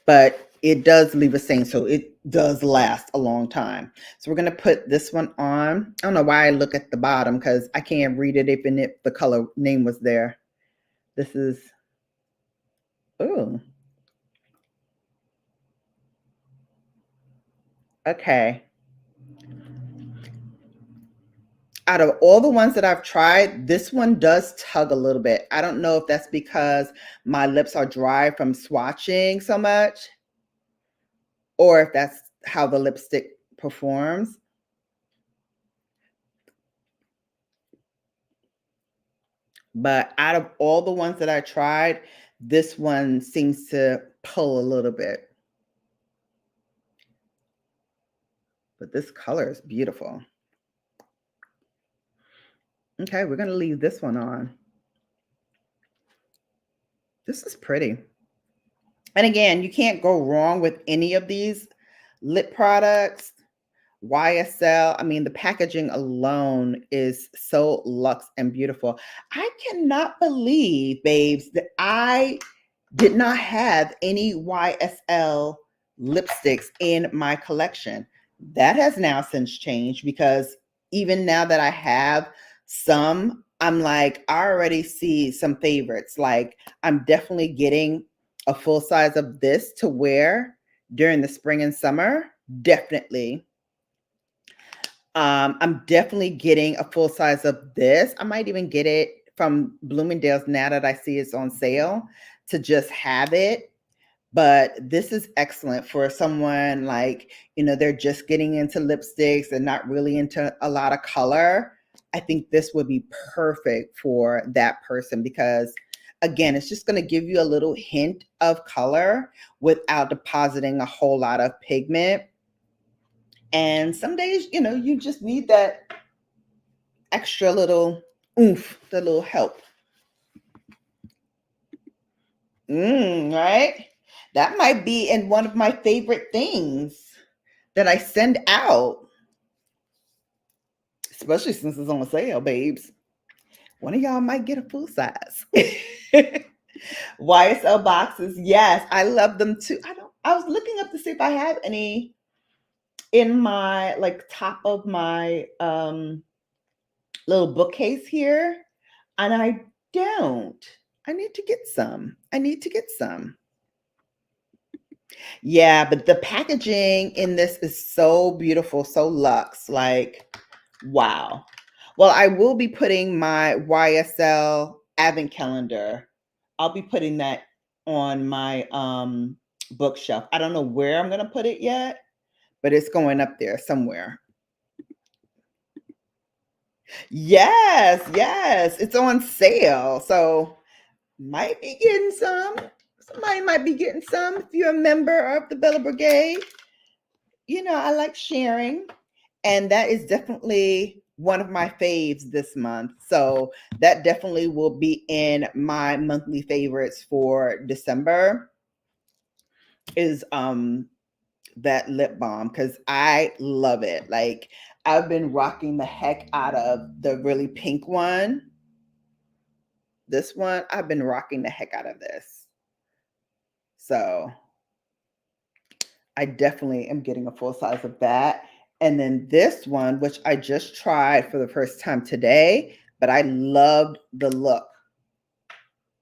But it does leave a stain, so it does last a long time. So we're going to put this one on. I don't know why I look at the bottom because I can't read it even if the color name was there. This is, ooh. Okay. Out of all the ones that I've tried, this one does tug a little bit. I don't know if that's because my lips are dry from swatching so much, or if that's how the lipstick performs. But out of all the ones that I tried, this one seems to pull a little bit. But this color is beautiful. Okay, we're going to leave this one on. This is pretty. And again, you can't go wrong with any of these lip products. YSL, I mean, the packaging alone is so luxe and beautiful. I cannot believe, babes, that I did not have any YSL lipsticks in my collection. That has now since changed because even now that I have some, I'm like, I already see some favorites. Like, I'm definitely getting a full size of this to wear during the spring and summer. Definitely. I'm definitely getting a full size of this. I might even get it from Bloomingdale's now that I see it's on sale to just have it. But this is excellent for someone like, they're just getting into lipsticks and not really into a lot of color. I think this would be perfect for that person because, again, it's just going to give you a little hint of color without depositing a whole lot of pigment. And some days, you just need that extra little oomph, the little help. Right? That might be in one of my favorite things that I send out, especially since it's on sale, babes. One of y'all might get a full size. YSL boxes, yes, I love them too. I was looking up to see if I have any in my like top of my little bookcase here, and I don't. I need to get some. Yeah, but the packaging in this is so beautiful, so luxe. Like, wow. Well, I will be putting my YSL advent calendar. I'll be putting that on my bookshelf. I don't know where I'm gonna put it yet, but it's going up there somewhere. Yes, it's on sale. So might be getting some. Somebody might be getting some if you're a member of the Bella Brigade. You know, I like sharing, and that is definitely one of my faves this month. So that definitely will be in my monthly favorites for December is that lip balm, because I love it. Like, I've been rocking the heck out of the really pink one. This one, I've been rocking the heck out of this. So I definitely am getting a full size of that. And then this one, which I just tried for the first time today, but I loved the look.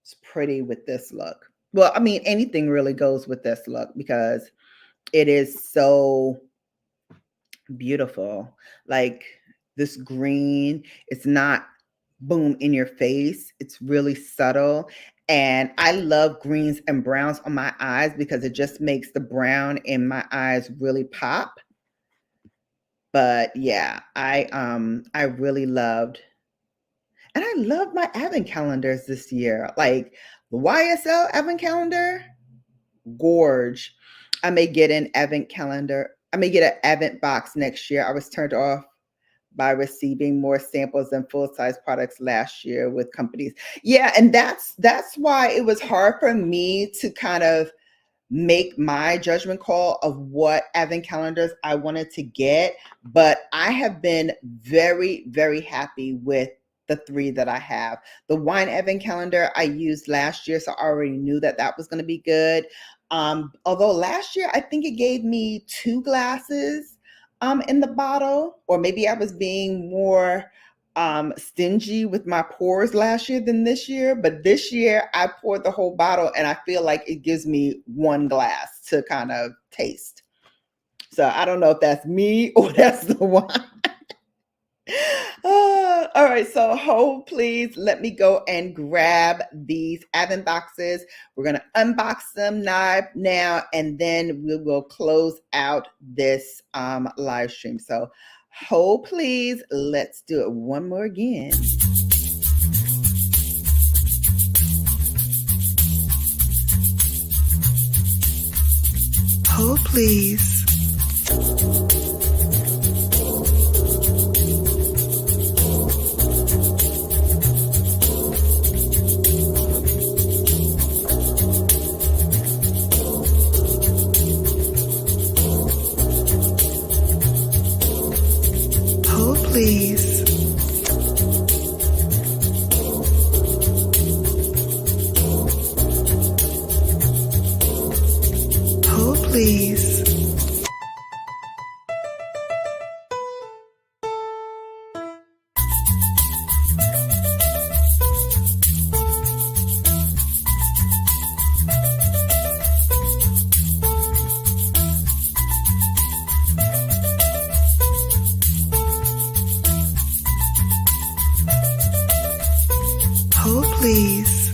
It's pretty with this look. Well, I mean, anything really goes with this look because it is so beautiful. Like this green, it's not boom in your face. It's really subtle. And I love greens and browns on my eyes because it just makes the brown in my eyes really pop. But yeah, I really loved, and I love my advent calendars this year. Like the YSL advent calendar, gorge. I may get an advent calendar. I may get an advent box next year. I was turned off by receiving more samples than full-size products last year with companies. Yeah, and that's why it was hard for me to kind of make my judgment call of what advent calendars I wanted to get, but I have been very, very happy with the 3 that I have. The wine advent calendar I used last year, so I already knew that that was going to be good. Although last year I think it gave me 2 glasses in the bottle, or maybe I was being more stingy with my pours last year than this year, but this year I poured the whole bottle and I feel like it gives me 1 glass to kind of taste. So I don't know if that's me or that's the wine. All right, so hold please. Let me go and grab these advent boxes. We're going to unbox them now, and then we will close out this live stream. So hold please. Let's do it one more again. Hold please. Please. Hold please. Hold please.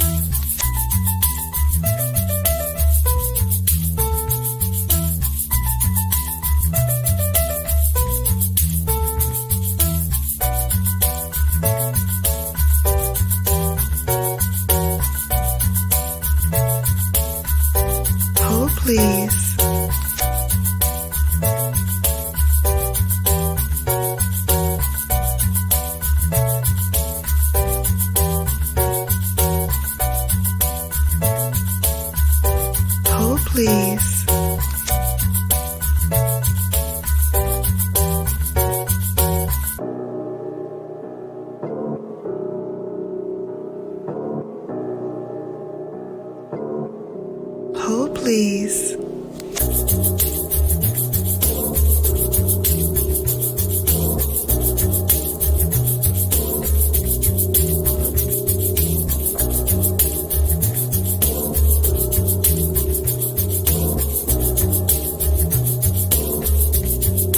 Hold please. please. Hold, please.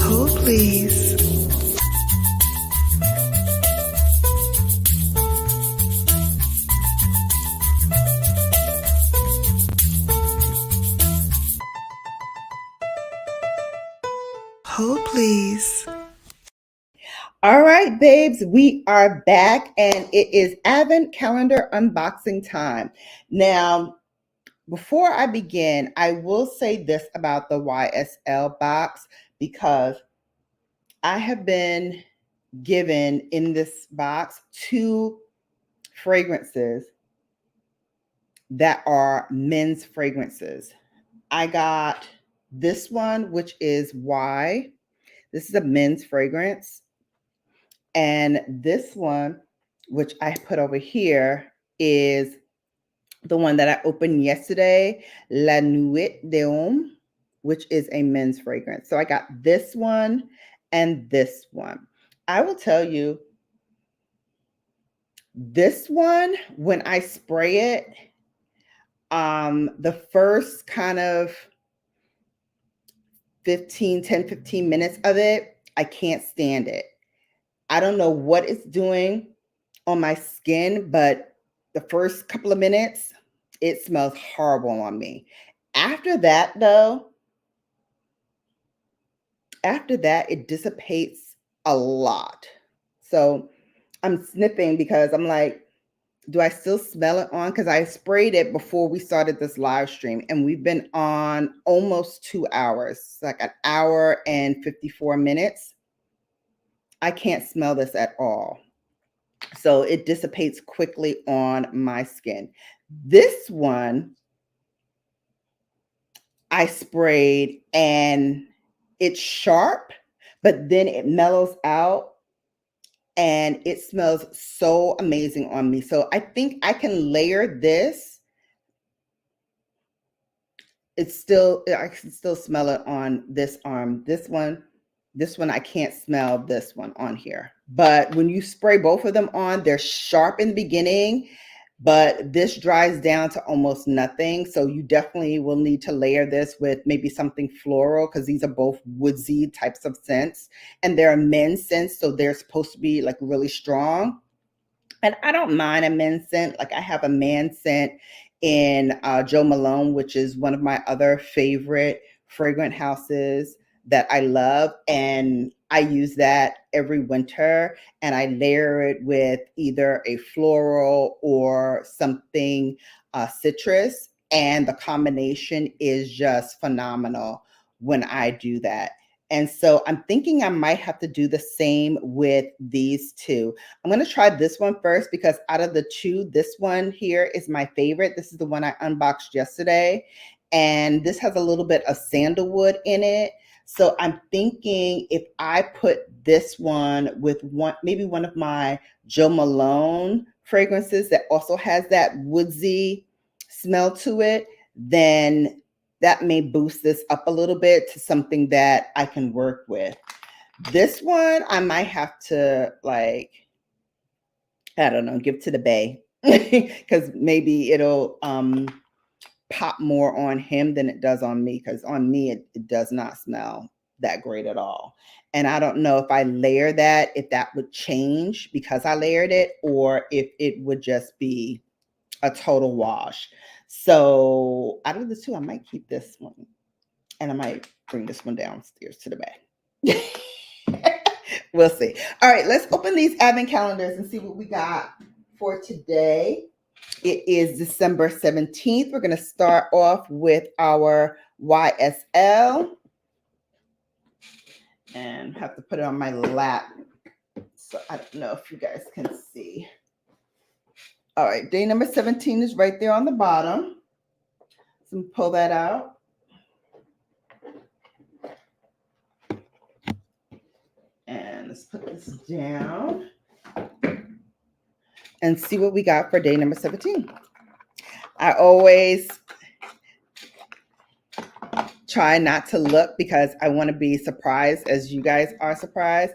Hold, please. Hold, please. All right, babes, we are back and it is Advent calendar unboxing time. Now, before I begin, I will say this about the YSL box because I have been given in this box 2 fragrances that are men's fragrances. I got this one, which is Y. This is a men's fragrance. And this one, which I put over here, is the one that I opened yesterday, 𝕊𝕦𝕡𝕟𝕒, which is a men's fragrance. So I got this one and this one. I will tell you, this one, when I spray it, the first kind of 10, 15 minutes of it, I can't stand it. I don't know what it's doing on my skin, but the first couple of minutes, it smells horrible on me. After that, though, it dissipates a lot. So I'm sniffing because I'm like, do I still smell it on? Because I sprayed it before we started this live stream, and we've been on almost 2 hours, like an hour and 54 minutes. I can't smell this at all. So it dissipates quickly on my skin. This one I sprayed and it's sharp, but then it mellows out and it smells so amazing on me. So I think I can layer this. I can still smell it on this arm. This one I can't smell this one on here. But when you spray both of them on, they're sharp in the beginning, but this dries down to almost nothing. So you definitely will need to layer this with maybe something floral, because these are both woodsy types of scents, and they're men's scents, so they're supposed to be like really strong. And I don't mind a men's scent. Like I have a man scent in Jo Malone, which is one of my other favorite fragrant houses that I love. And I use that every winter, and I layer it with either a floral or something citrus. And the combination is just phenomenal when I do that. And so I'm thinking I might have to do the same with these two. I'm going to try this one first because out of the two, this one here is my favorite. This is the one I unboxed yesterday. And this has a little bit of sandalwood in it. So I'm thinking if I put this one with maybe one of my Jo Malone fragrances that also has that woodsy smell to it, then that may boost this up a little bit to something that I can work with. This one, I might have to, like, I don't know, give to the bae because maybe it'll pop more on him than it does on me, because on me, it does not smell that great at all. And I don't know if I layer that, if that would change because I layered it, or if it would just be a total wash. So out of the two, I might keep this one and I might bring this one downstairs to the back. We'll see. All right, let's open these advent calendars and see what we got for today. It is December 17th. We're going to start off with our YSL and have to put it on my lap. So I don't know if you guys can see. All right, day number 17 is right there on the bottom. So pull that out. And let's put this down and see what we got for day number 17. I always try not to look because I want to be surprised as you guys are surprised.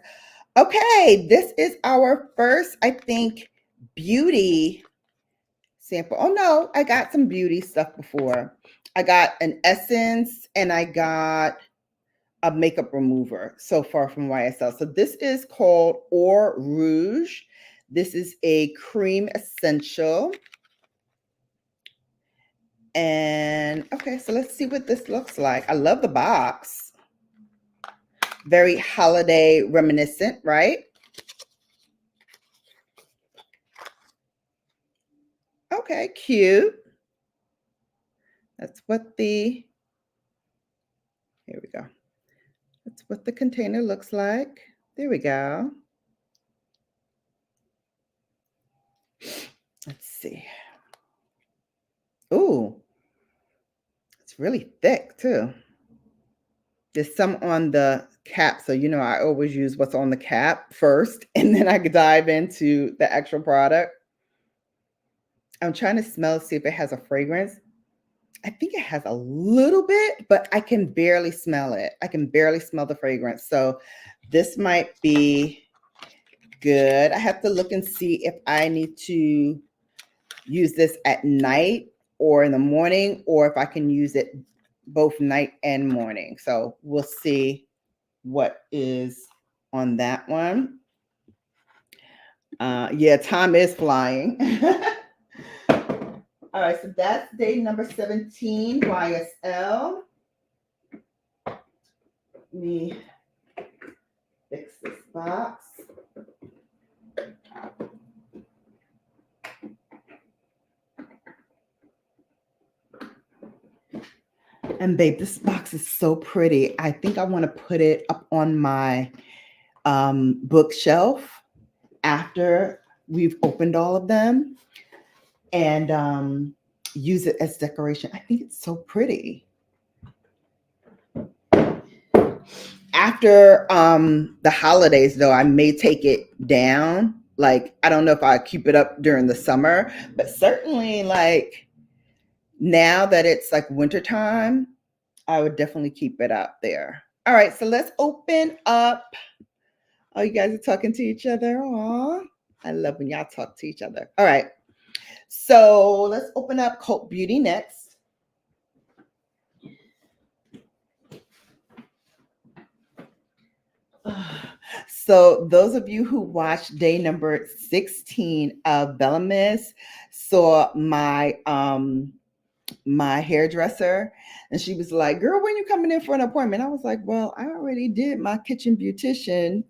Okay, this is our first, I think, beauty sample. Oh no, I got some beauty stuff before. I got an essence and I got a makeup remover so far from YSL. So this is called Eau Rouge. This is a cream essential. And okay, so let's see what this looks like. I love the box. Very holiday reminiscent, right? Okay, cute. That's what the, here we go. That's what the container looks like. There we go. Let's see. Ooh, it's really thick too. There's some on the cap, so you know I always use what's on the cap first, and then I could dive into the actual product. I'm trying to smell, see if it has a fragrance. I think it has a little bit, but I can barely smell it. I can barely smell the fragrance. So this might be good. I have to look and see if I need to use this at night or in the morning, or if I can use it both night and morning. So we'll see what is on that one. Yeah, time is flying. All right, so that's day number 17, YSL. Let me fix this box. And babe, this box is so pretty. I think I want to put it up on my bookshelf after we've opened all of them and use it as decoration. I think it's so pretty. After the holidays, though, I may take it down. Like, I don't know if I keep it up during the summer, but certainly like now that it's like wintertime, I would definitely keep it up there. All right, so let's open up. Oh, you guys are talking to each other. Aw, I love when y'all talk to each other. All right, so let's open up Cult Beauty next. So those of you who watched day number 16 of BELLAmas saw my my hairdresser, and she was like, girl, when you coming in for an appointment? I was like, well, I already did my kitchen beautician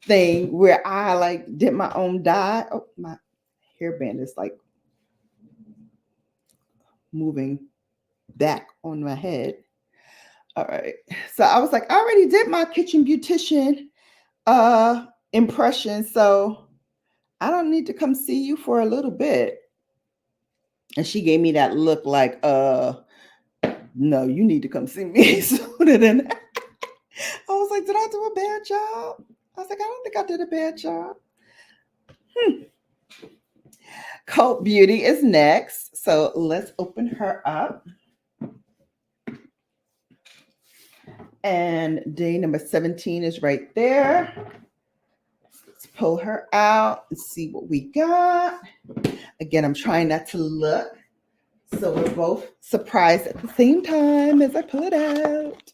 thing where I like did my own dye. Oh, my hairband is like moving back on my head. All right, so I was like, I already did my kitchen beautician impression, so I don't need to come see you for a little bit. And she gave me that look like, no, you need to come see me sooner than that. I was like, did I do a bad job? I was like, I don't think I did a bad job. Cult Beauty is next. So let's open her up. And day number 17 is right there. Let's pull her out and see what we got. Again, I'm trying not to look, so we're both surprised at the same time as I pull it out.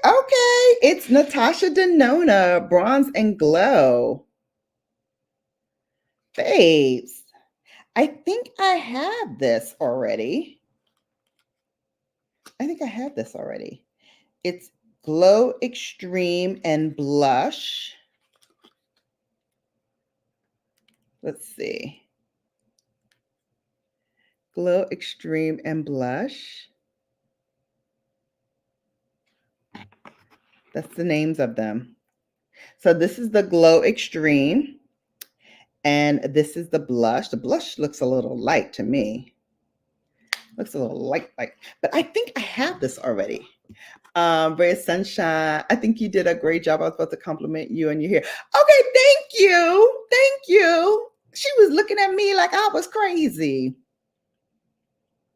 Okay. It's Natasha Denona, Bronze and Glow. Babes, I think I have this already. It's Glow Extreme and Blush. Let's see. Glow Extreme and Blush. That's the names of them. So this is the Glow Extreme, and this is the blush. The blush looks a little light to me. Looks a little light, but I think I have this already. Ray Sunshine, I think you did a great job. I was about to compliment you and your hair. Okay, thank you. Thank you. She was looking at me like I was crazy.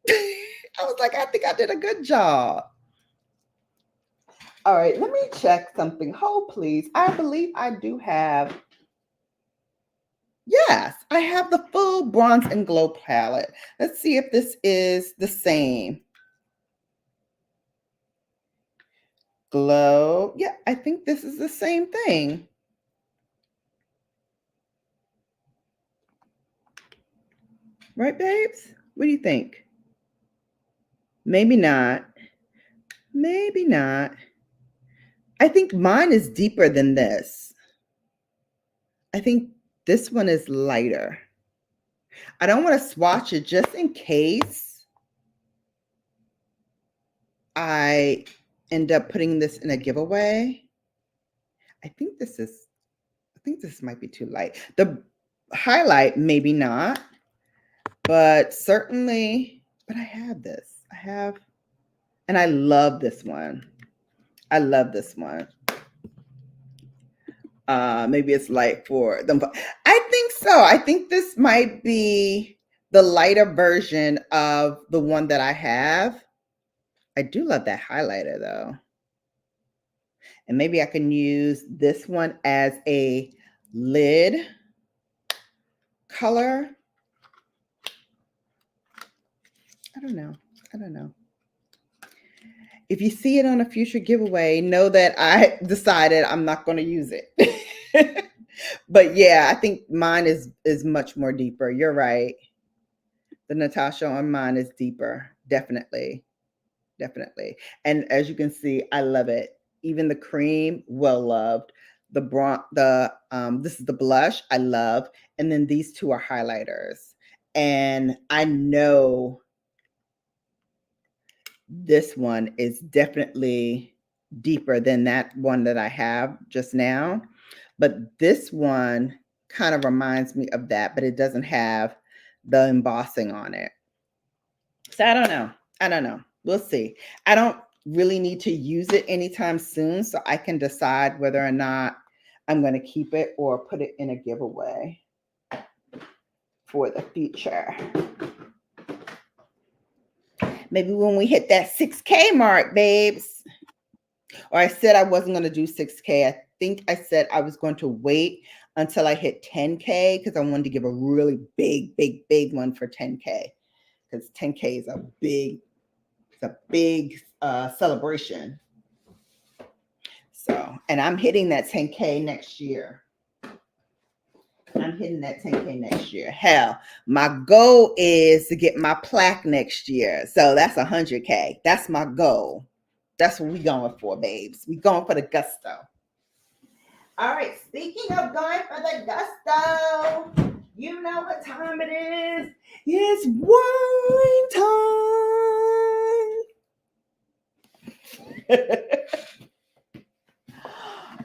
I was like, I think I did a good job. All right, let me check something. Hold, please. I believe I do have. Yes, I have the full Bronze and Glow palette. Let's see if this is the same. Glow. Yeah, I think this is the same thing. Right, babes? What do you think? Maybe not. Maybe not. I think mine is deeper than this. I think this one is lighter. I don't want to swatch it just in case I end up putting this in a giveaway. I think this might be too light. The highlight, maybe not, but certainly, but I have this. And I love this one. I love this one. Maybe it's light for them. I think so. I think this might be the lighter version of the one that I have. I do love that highlighter though. And maybe I can use this one as a lid color. I don't know. If you see it on a future giveaway, know that I decided I'm not going to use it. But yeah, I think mine is much more deeper. You're right. The Natasha on mine is deeper. Definitely. And as you can see, I love it. Even the cream, well loved. This is the blush, I love. And then these two are highlighters. And I know this one is definitely deeper than that one that I have just now. But this one kind of reminds me of that, but it doesn't have the embossing on it. So I don't know. We'll see. I don't really need to use it anytime soon, so I can decide whether or not I'm going to keep it or put it in a giveaway for the future. Maybe when we hit that 6K mark, babes. Or I said I wasn't going to do 6K. I think I said I was going to wait until I hit 10K because I wanted to give a really big one for 10K. Because 10K is a big celebration. So, and I'm hitting that 10K next year. Hell, my goal is to get my plaque next year. So that's 100K. That's my goal. That's what we're going for, babes. We're going for the gusto. All right, speaking of going for the gusto, you know what time it is. It's wine time.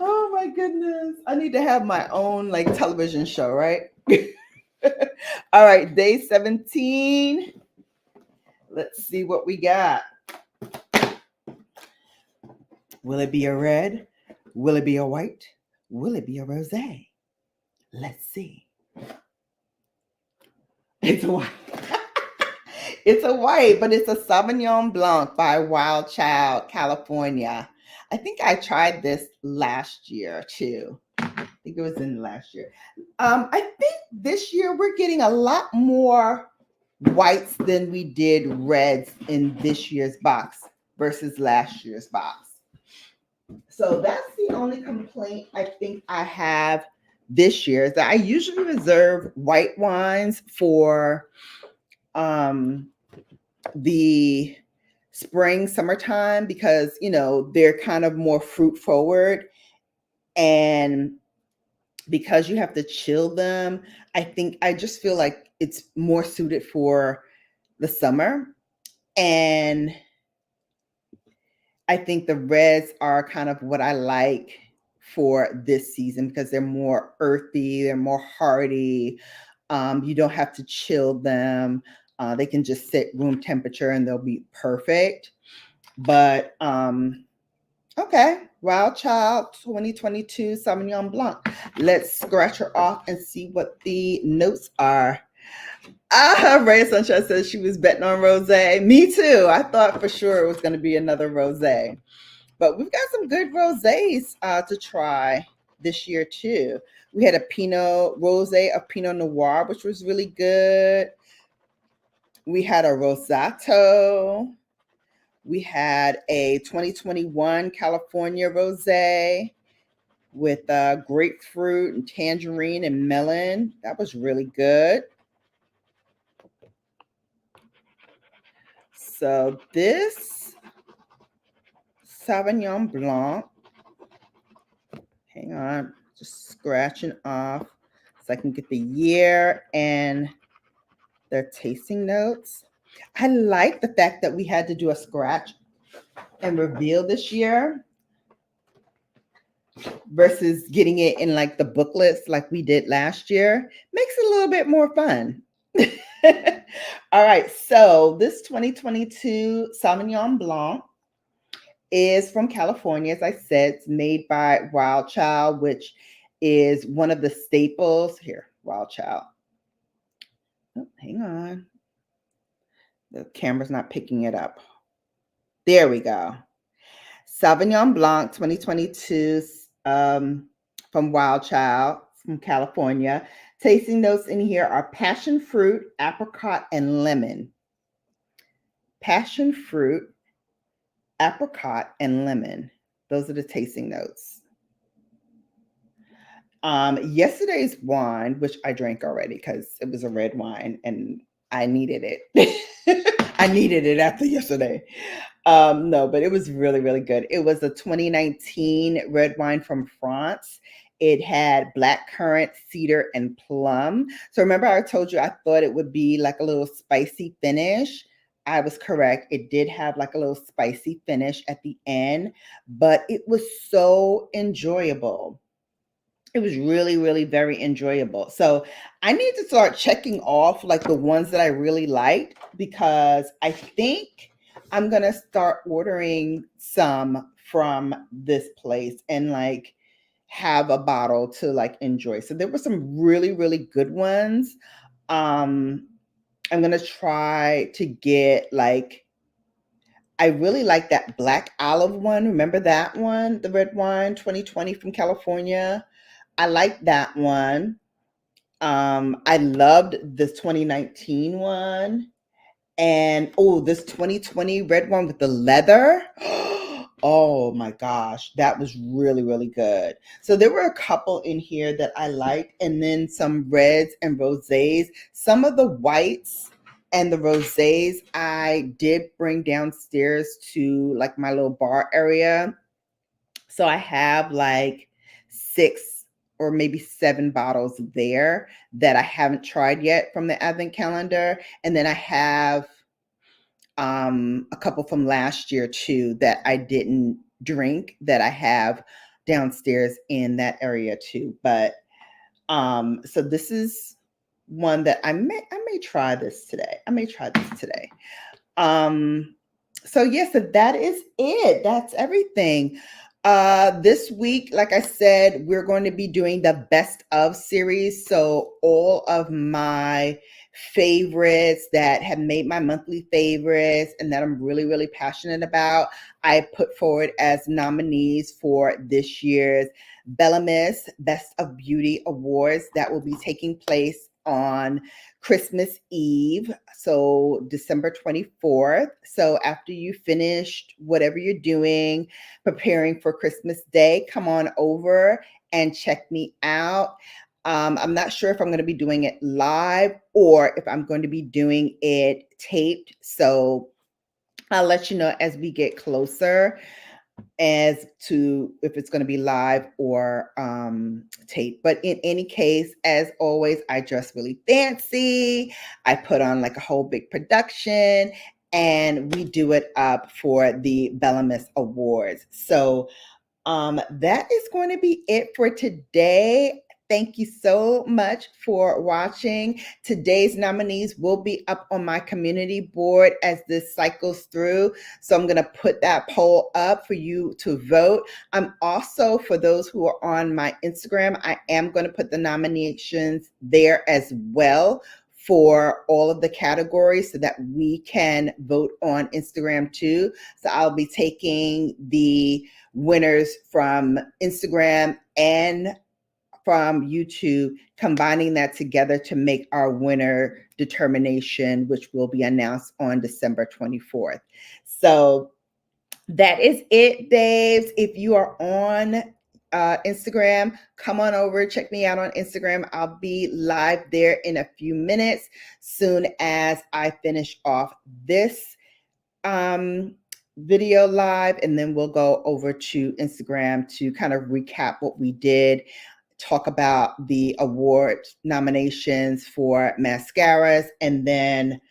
Oh my goodness. I need to have my own like television show, right? All right, day 17. Let's see what we got. Will it be a red? Will it be a white? Will it be a rosé? Let's see. It's a white. It's a white, but it's a Sauvignon Blanc by Wild Child, California. I think I tried this last year too. I think it was in last year. I think this year we're getting a lot more whites than we did reds in this year's box versus last year's box. So that's the only complaint I think I have this year, is that I usually reserve white wines for the spring, summertime, because, you know, they're kind of more fruit forward. And because you have to chill them, I just feel like it's more suited for the summer. And I think the reds are kind of what I like for this season because they're more earthy, they're more hearty. You don't have to chill them. They can just sit room temperature and they'll be perfect. But Okay, Wild Child 2022 Sauvignon Blanc. Let's scratch her off and see what the notes are. Ray Sunshine says she was betting on rosé. Me too. I thought for sure it was going to be another rosé. But we've got some good rosés to try this year too. We had a Pinot Rosé of Pinot Noir, which was really good. We had a Rosato. We had a 2021 California Rosé with grapefruit and tangerine and melon. That was really good. So this Sauvignon Blanc, hang on, just scratching off so I can get the year and their tasting notes. I like the fact that we had to do a scratch and reveal this year versus getting it in like the booklets like we did last year. Makes it a little bit more fun. All right, so this 2022 Sauvignon Blanc is from California. As I said, it's made by Wild Child, which is one of the staples. Here, Wild Child. Oh, hang on. The camera's not picking it up. There we go. Sauvignon Blanc 2022 from Wild Child from California. Tasting notes in here are passion fruit, apricot, and lemon. Passion fruit, apricot, and lemon. Those are the tasting notes. Yesterday's wine, which I drank already because it was a red wine and I needed it. I needed it after yesterday. No, but it was really, really good. It was a 2019 red wine from France. It had blackcurrant, cedar, and plum. So remember I told you I thought it would be like a little spicy finish. I was correct. It did have like a little spicy finish at the end, but it was so enjoyable. It was really, really very enjoyable. So I need to start checking off like the ones that I really liked because I think I'm going to start ordering some from this place and like have a bottle to like enjoy. So there were some really, really good ones. I'm going to try to get like, I really like that black olive one. Remember that one? The red wine 2020 from California. I like that one. I loved this 2019 one. And oh, this 2020 red one with the leather. Oh my gosh, that was really, really good. So there were a couple in here that I liked, and then some reds and rosés. Some of the whites and the rosés I did bring downstairs to like my little bar area. So I have like 6 or maybe 7 bottles there that I haven't tried yet from the advent calendar. And then I have a couple from last year too that I didn't drink that I have downstairs in that area too. But so this is one that I may try this today. I may try this today. So yes, so that is it. That's everything. This week, like I said, we're going to be doing the best of series. So all of my favorites that have made my monthly favorites and that I'm really, really passionate about, I put forward as nominees for this year's BELLAmas Best of Beauty Awards that will be taking place on Christmas Eve, so December 24th. So after you finished whatever you're doing, preparing for Christmas Day, come on over and check me out. I'm not sure if I'm going to be doing it live or if I'm going to be doing it taped. So I'll let you know as we get closer as to if it's going to be live or tape. But in any case, as always, I dress really fancy. I put on like a whole big production and we do it up for the BELLAmas Awards. So that is going to be it for today. thank you so much for watching. Today's nominees will be up on my community board as this cycles through. So I'm going to put that poll up for you to vote. I'm also, for those who are on my Instagram, I am going to put the nominations there as well for all of the categories so that we can vote on Instagram too. So I'll be taking the winners from Instagram and from YouTube, combining that together to make our winner determination, which will be announced on December 24th. So that is it, babes. If you are on Instagram, come on over, check me out on Instagram. I'll be live there in a few minutes, soon as I finish off this video live, and then we'll go over to Instagram to kind of recap what we did, talk about the award nominations for Mascaras, and then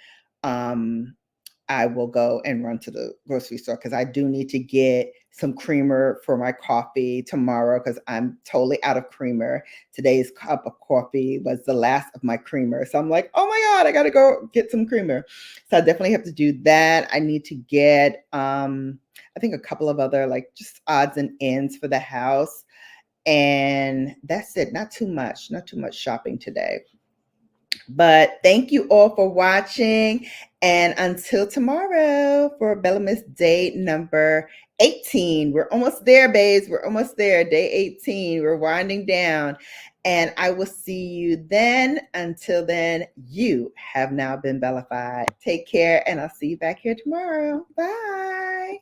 I will go and run to the grocery store because I do need to get some creamer for my coffee tomorrow because I'm totally out of creamer. Today's cup of coffee was the last of my creamer. So I'm like, oh my God, I got to go get some creamer. So I definitely have to do that. I need to get, I think a couple of other like just odds and ends for the house. And that's it. Not too much shopping today. But thank you all for watching. And until tomorrow for BELLAmas day number 18. We're almost there, babes. We're almost there. Day 18. We're winding down. And I will see you then. Until then, you have now been Bellafied. Take care, and I'll see you back here tomorrow. Bye.